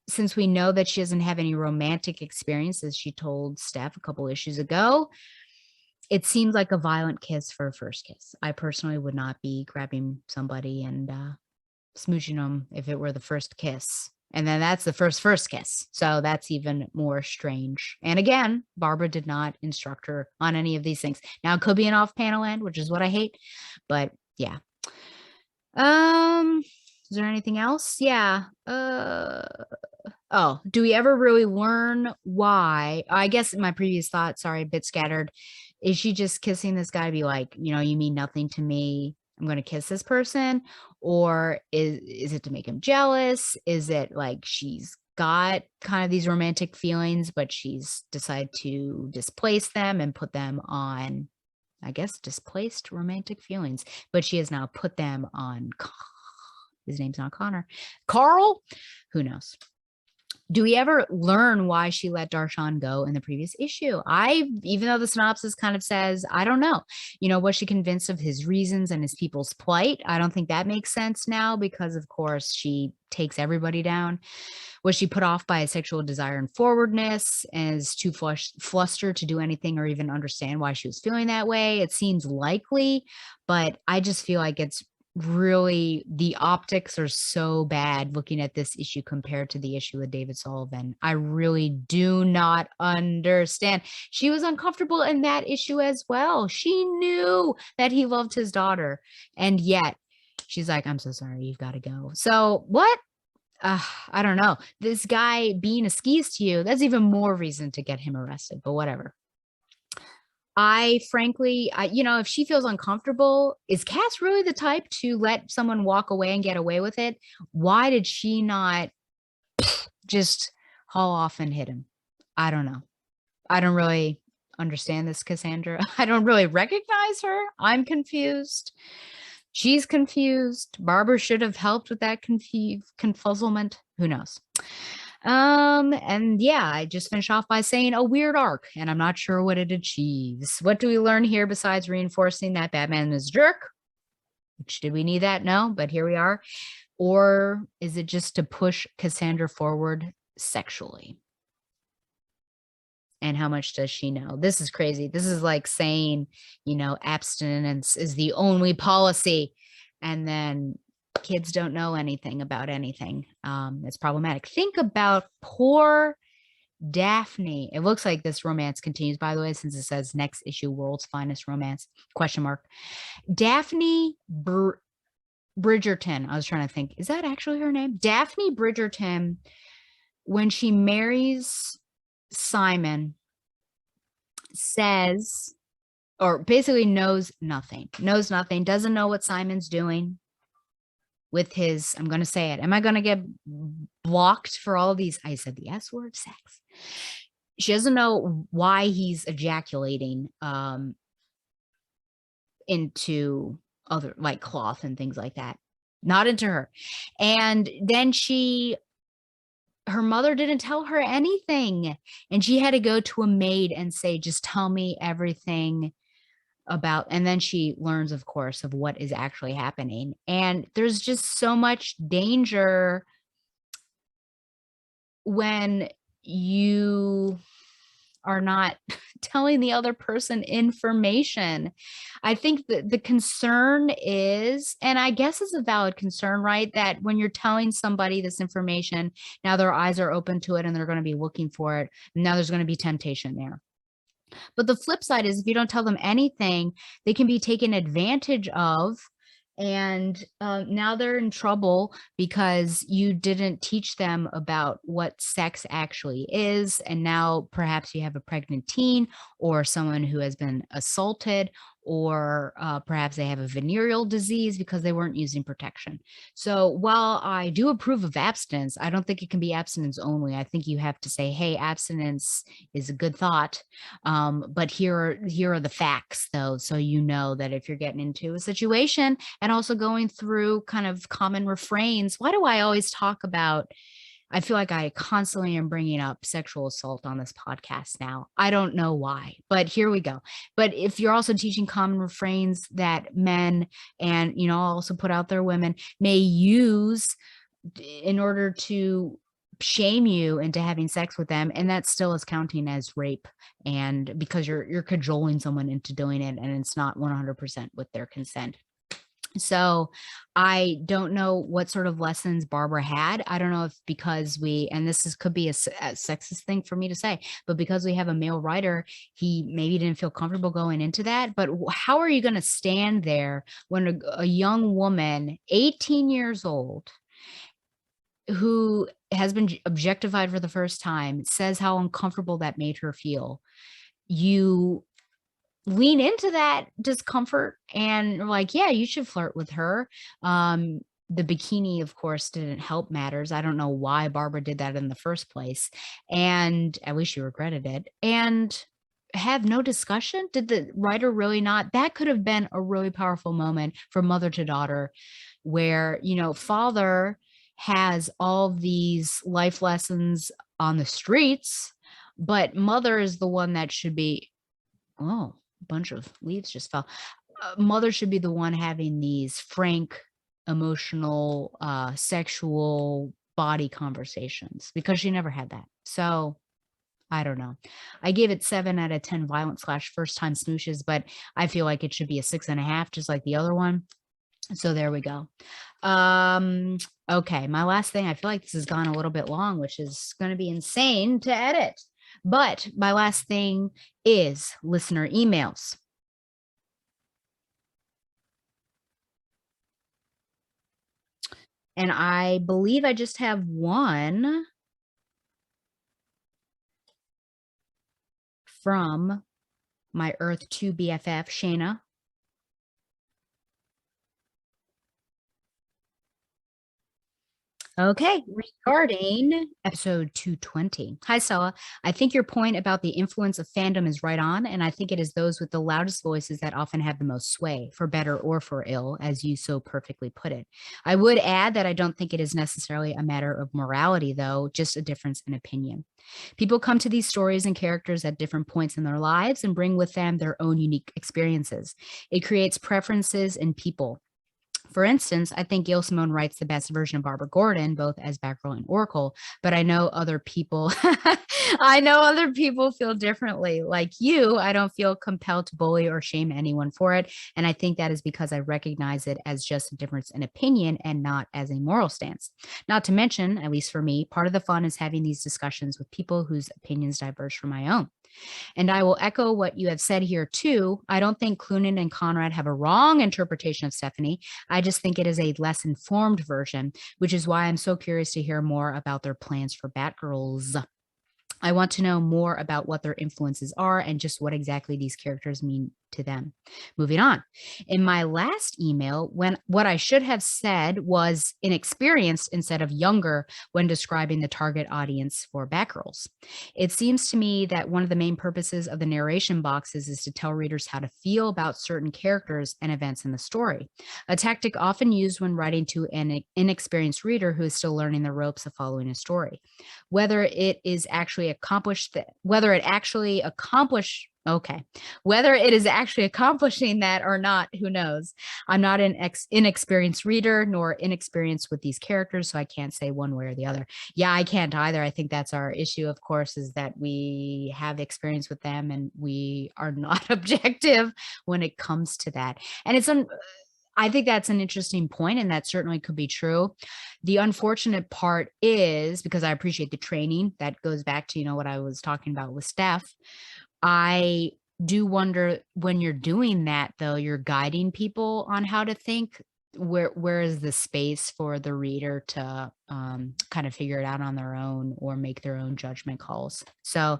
since we know that she doesn't have any romantic experiences, she told Steph a couple issues ago, it seems like a violent kiss for a first kiss. I personally would not be grabbing somebody and smooching them if it were the first kiss. And then that's the first kiss. So that's even more strange. And again, Barbara did not instruct her on any of these things. Now it could be an off-panel end, which is what I hate. But yeah. Is there anything else? Yeah. Oh, do we ever really learn why? I guess my previous thought, sorry, a bit scattered. Is she just kissing this guy to be like, you mean nothing to me? I'm going to kiss this person? Or is it to make him jealous? Is it like she's got kind of these romantic feelings, but she's decided to displace them and put them on, I guess, displaced romantic feelings, but she has now put them on, his name's not Connor, Carl? Who knows? Do we ever learn why she let Darshan go in the previous issue? Even though the synopsis kind of says, I don't know, was she convinced of his reasons and his people's plight? I don't think that makes sense now because, of course, she takes everybody down. Was she put off by a sexual desire and forwardness, and is too flustered to do anything or even understand why she was feeling that way? It seems likely, but I just feel like it's really, the optics are so bad looking at this issue compared to the issue with David Sullivan. I really do not understand. She was uncomfortable in that issue as well. She knew that he loved his daughter, and yet she's like, I'm so sorry, you've got to go. So what? I don't know. This guy being a skis to you, that's even more reason to get him arrested, but whatever. Frankly, if she feels uncomfortable, is Cass really the type to let someone walk away and get away with it? Why did she not just haul off and hit him? I don't know. I don't really understand this Cassandra. I don't really recognize her. I'm confused. She's confused. Barbara should have helped with that confuzzlement. Who knows? And yeah, I just finish off by saying a weird arc, and I'm not sure what it achieves. What do we learn here besides reinforcing that Batman is a jerk? Which, did we need that? No, but here we are. Or is it just to push Cassandra forward sexually? And how much does she know? This is crazy. This is like saying, abstinence is the only policy, and then kids don't know anything about anything. It's problematic. Think about poor Daphne. It looks like this romance continues, by the way, since it says next issue, world's finest romance, ? Daphne Bridgerton. I was trying to think, is that actually her name? Daphne Bridgerton, when she marries Simon, says, or basically knows nothing, doesn't know what Simon's doing with his, I'm going to say it. Am I going to get blocked for all of these? I said the S word, sex. She doesn't know why he's ejaculating into other, like, cloth and things like that. Not into her. And then her mother didn't tell her anything, and she had to go to a maid and say, just tell me everything about, and then she learns, of course, of what is actually happening. And there's just so much danger when you are not telling the other person information. I think that the concern is, and I guess it's a valid concern, right? That when you're telling somebody this information, now their eyes are open to it and they're going to be looking for it. Now there's going to be temptation there. But the flip side is, if you don't tell them anything, they can be taken advantage of. And now they're in trouble because you didn't teach them about what sex actually is. And now perhaps you have a pregnant teen or someone who has been assaulted, or perhaps they have a venereal disease because they weren't using protection. So while I do approve of abstinence, I don't think it can be abstinence only. I think you have to say, hey, abstinence is a good thought. But here are the facts, though, so you know that if you're getting into a situation, and also going through kind of common refrains. Why do I always talk about, I feel like I constantly am bringing up sexual assault on this podcast now. I don't know why, but here we go. But if you're also teaching common refrains that men, and, I'll also put out there, women may use in order to shame you into having sex with them, and that still is counting as rape, and because you're cajoling someone into doing it, and it's not 100% with their consent. So I don't know what sort of lessons Barbara had. I don't know if, because and this could be a sexist thing for me to say, but because we have a male writer, he maybe didn't feel comfortable going into that. But how are you going to stand there when a young woman, 18 years old, who has been objectified for the first time, says how uncomfortable that made her feel? You lean into that discomfort and like, yeah, you should flirt with her. The bikini, of course, didn't help matters. I don't know why Barbara did that in the first place. And at least she regretted it. And have no discussion. Did the writer really not? That could have been a really powerful moment from mother to daughter where, father has all these life lessons on the streets, but mother is the one that should be, oh, a bunch of leaves just fell. Mother should be the one having these frank, emotional, sexual body conversations because she never had that. So I don't know. I gave it 7 out of 10 violent / first time smooches, but I feel like it should be a 6.5, just like the other one. So there we go. Okay, my last thing, I feel like this has gone a little bit long, which is going to be insane to edit. But my last thing is listener emails. And I believe I just have one from my Earth 2 BFF, Shayna. Okay, regarding episode 220. Hi, Stella. I think your point about the influence of fandom is right on, and I think it is those with the loudest voices that often have the most sway, for better or for ill, as you so perfectly put it. I would add that I don't think it is necessarily a matter of morality, though, just a difference in opinion. People come to these stories and characters at different points in their lives and bring with them their own unique experiences. It creates preferences in people. For instance, I think Gail Simone writes the best version of Barbara Gordon, both as Batgirl and Oracle, but I know other people I know other people feel differently. Like you, I don't feel compelled to bully or shame anyone for it, and I think that is because I recognize it as just a difference in opinion and not as a moral stance. Not to mention, at least for me, part of the fun is having these discussions with people whose opinions diverge from my own. And I will echo what you have said here too. I don't think Clunan and Conrad have a wrong interpretation of Stephanie. I just think it is a less informed version, which is why I'm so curious to hear more about their plans for Batgirls. I want to know more about what their influences are and just what exactly these characters mean to them. Moving on. In my last email, when what I should have said was inexperienced instead of younger when describing the target audience for Batgirls. It seems to me that one of the main purposes of the narration boxes is to tell readers how to feel about certain characters and events in the story, a tactic often used when writing to an inexperienced reader who is still learning the ropes of following a story. Whether it is actually accomplished, whether it is actually accomplishing that or not, who knows? I'm not an inexperienced reader nor inexperienced with these characters, so I can't say one way or the other. Yeah, I can't either. I think that's our issue, of course, is that we have experience with them and we are not objective when it comes to that. And I think that's an interesting point, and that certainly could be true. The unfortunate part is, because I appreciate the training, that goes back to, what I was talking about with Steph. I do wonder when you're doing that, though, you're guiding people on how to think. Where is the space for the reader to kind of figure it out on their own or make their own judgment calls? So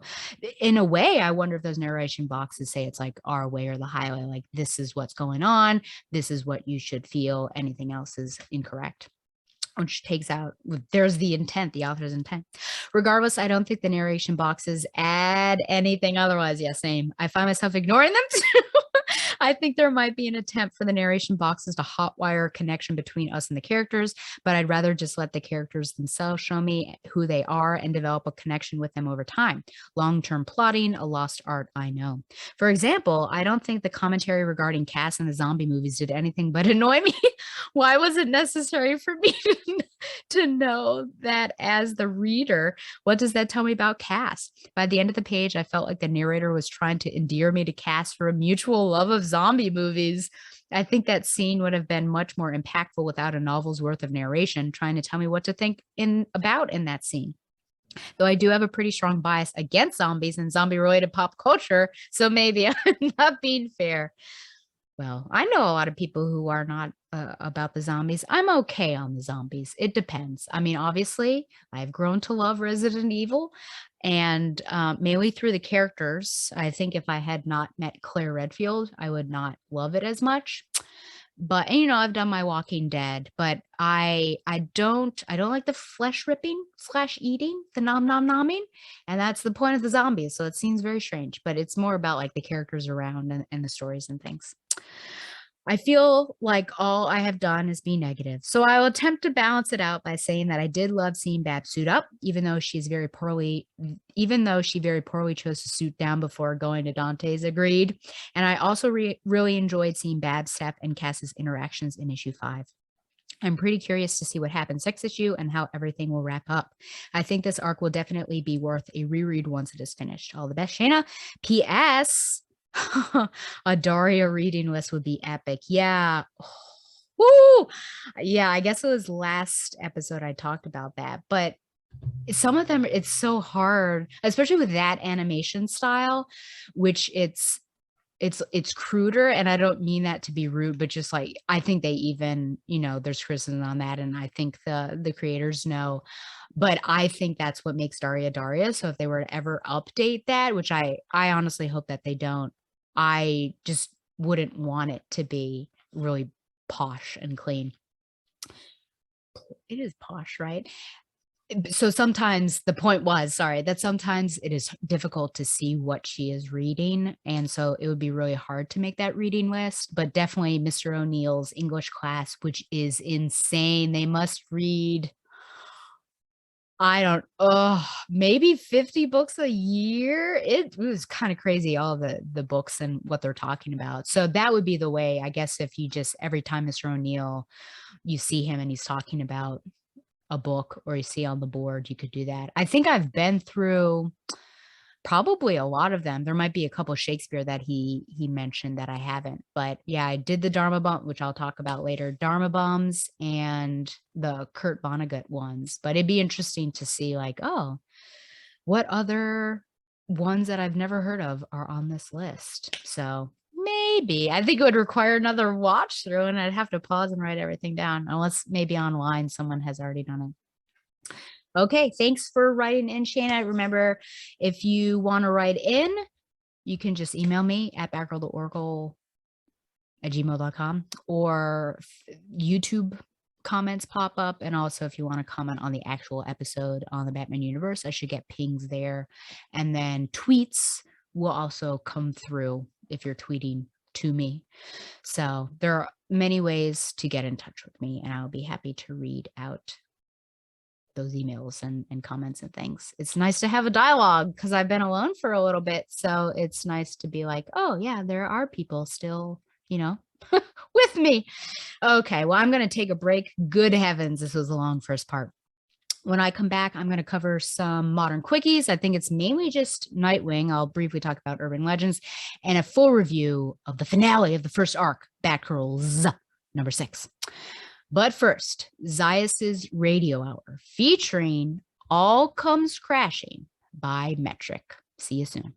in a way, I wonder if those narration boxes say it's like our way or the highway, like this is what's going on, this is what you should feel, anything else is incorrect, which takes out, there's the intent, the author's intent. Regardless, I don't think the narration boxes add anything otherwise. Yeah, same. I find myself ignoring them too. I think there might be an attempt for the narration boxes to hotwire a connection between us and the characters, but I'd rather just let the characters themselves show me who they are and develop a connection with them over time. Long-term plotting, a lost art, I know. For example, I don't think the commentary regarding Cass in the zombie movies did anything but annoy me. Why was it necessary for me to know that as the reader? What does that tell me about Cass? By the end of the page, I felt like the narrator was trying to endear me to Cass for a mutual love of zombie movies. I think that scene would have been much more impactful without a novel's worth of narration trying to tell me what to think about in that scene. Though I do have a pretty strong bias against zombies and zombie related pop culture, so maybe I'm not being fair. Well, I know a lot of people who are not about the zombies. I'm okay on the zombies. It depends. I mean, obviously, I've grown to love Resident Evil, and mainly through the characters. I think if I had not met Claire Redfield, I would not love it as much. But and, I've done my Walking Dead, but I don't like the flesh ripping slash eating, the nom nom nomming, and that's the point of the zombies. So it seems very strange, but it's more about like the characters around and the stories and things. I feel like all I have done is be negative. So I will attempt to balance it out by saying that I did love seeing Bab suit up, even though she very poorly chose to suit down before going to Dante's. Agreed. And I also really enjoyed seeing Bab, Steph, and Cass's interactions in issue 5. I'm pretty curious to see what happens next issue and how everything will wrap up. I think this arc will definitely be worth a reread once it is finished. All the best, Shayna. P.S. A Daria reading list would be epic. Yeah. Woo! Yeah, I guess it was last episode I talked about that, but some of them, it's so hard, especially with that animation style, which it's cruder, and I don't mean that to be rude, but just like I think they even, there's criticism on that, and I think the creators know, but I think that's what makes Daria. So if they were to ever update that, which I honestly hope that they don't, I just wouldn't want it to be really posh and clean. It is posh, right? So sometimes the point was, sorry, that sometimes it is difficult to see what she is reading. And so it would be really hard to make that reading list, but definitely Mr. O'Neill's English class, which is insane. They must read, maybe 50 books a year. It was kind of crazy, all the books and what they're talking about. So that would be the way, I guess, if you just, every time Mr. O'Neill, you see him and he's talking about a book or you see on the board, you could do that. I think I've been through probably a lot of them. There might be a couple of Shakespeare that he mentioned that I haven't, but yeah, I did the Dharma Bum, which I'll talk about later, Dharma Bums and the Kurt Vonnegut ones. But it'd be interesting to see like, oh, what other ones that I've never heard of are on this list. So maybe I think it would require another watch through, and I'd have to pause and write everything down, unless maybe online someone has already done it. Okay, thanks for writing in, Shayna. Remember, if you want to write in, you can just email me at batgirltheoracle@gmail.com, or YouTube comments pop up. And also, if you want to comment on the actual episode on the Batman universe, I should get pings there. And then tweets will also come through if you're tweeting to me. So there are many ways to get in touch with me, and I'll be happy to read out those emails and comments and things. It's nice to have a dialogue because I've been alone for a little bit. So it's nice to be like, oh yeah, there are people still, with me. Okay, well, I'm going to take a break. Good heavens, this was a long first part. When I come back, I'm going to cover some modern quickies. I think it's mainly just Nightwing. I'll briefly talk about Urban Legends and a full review of the finale of the first arc, Batgirl's number 6. But first, Zaius's Radio Hour featuring All Comes Crashing by Metric. See you soon.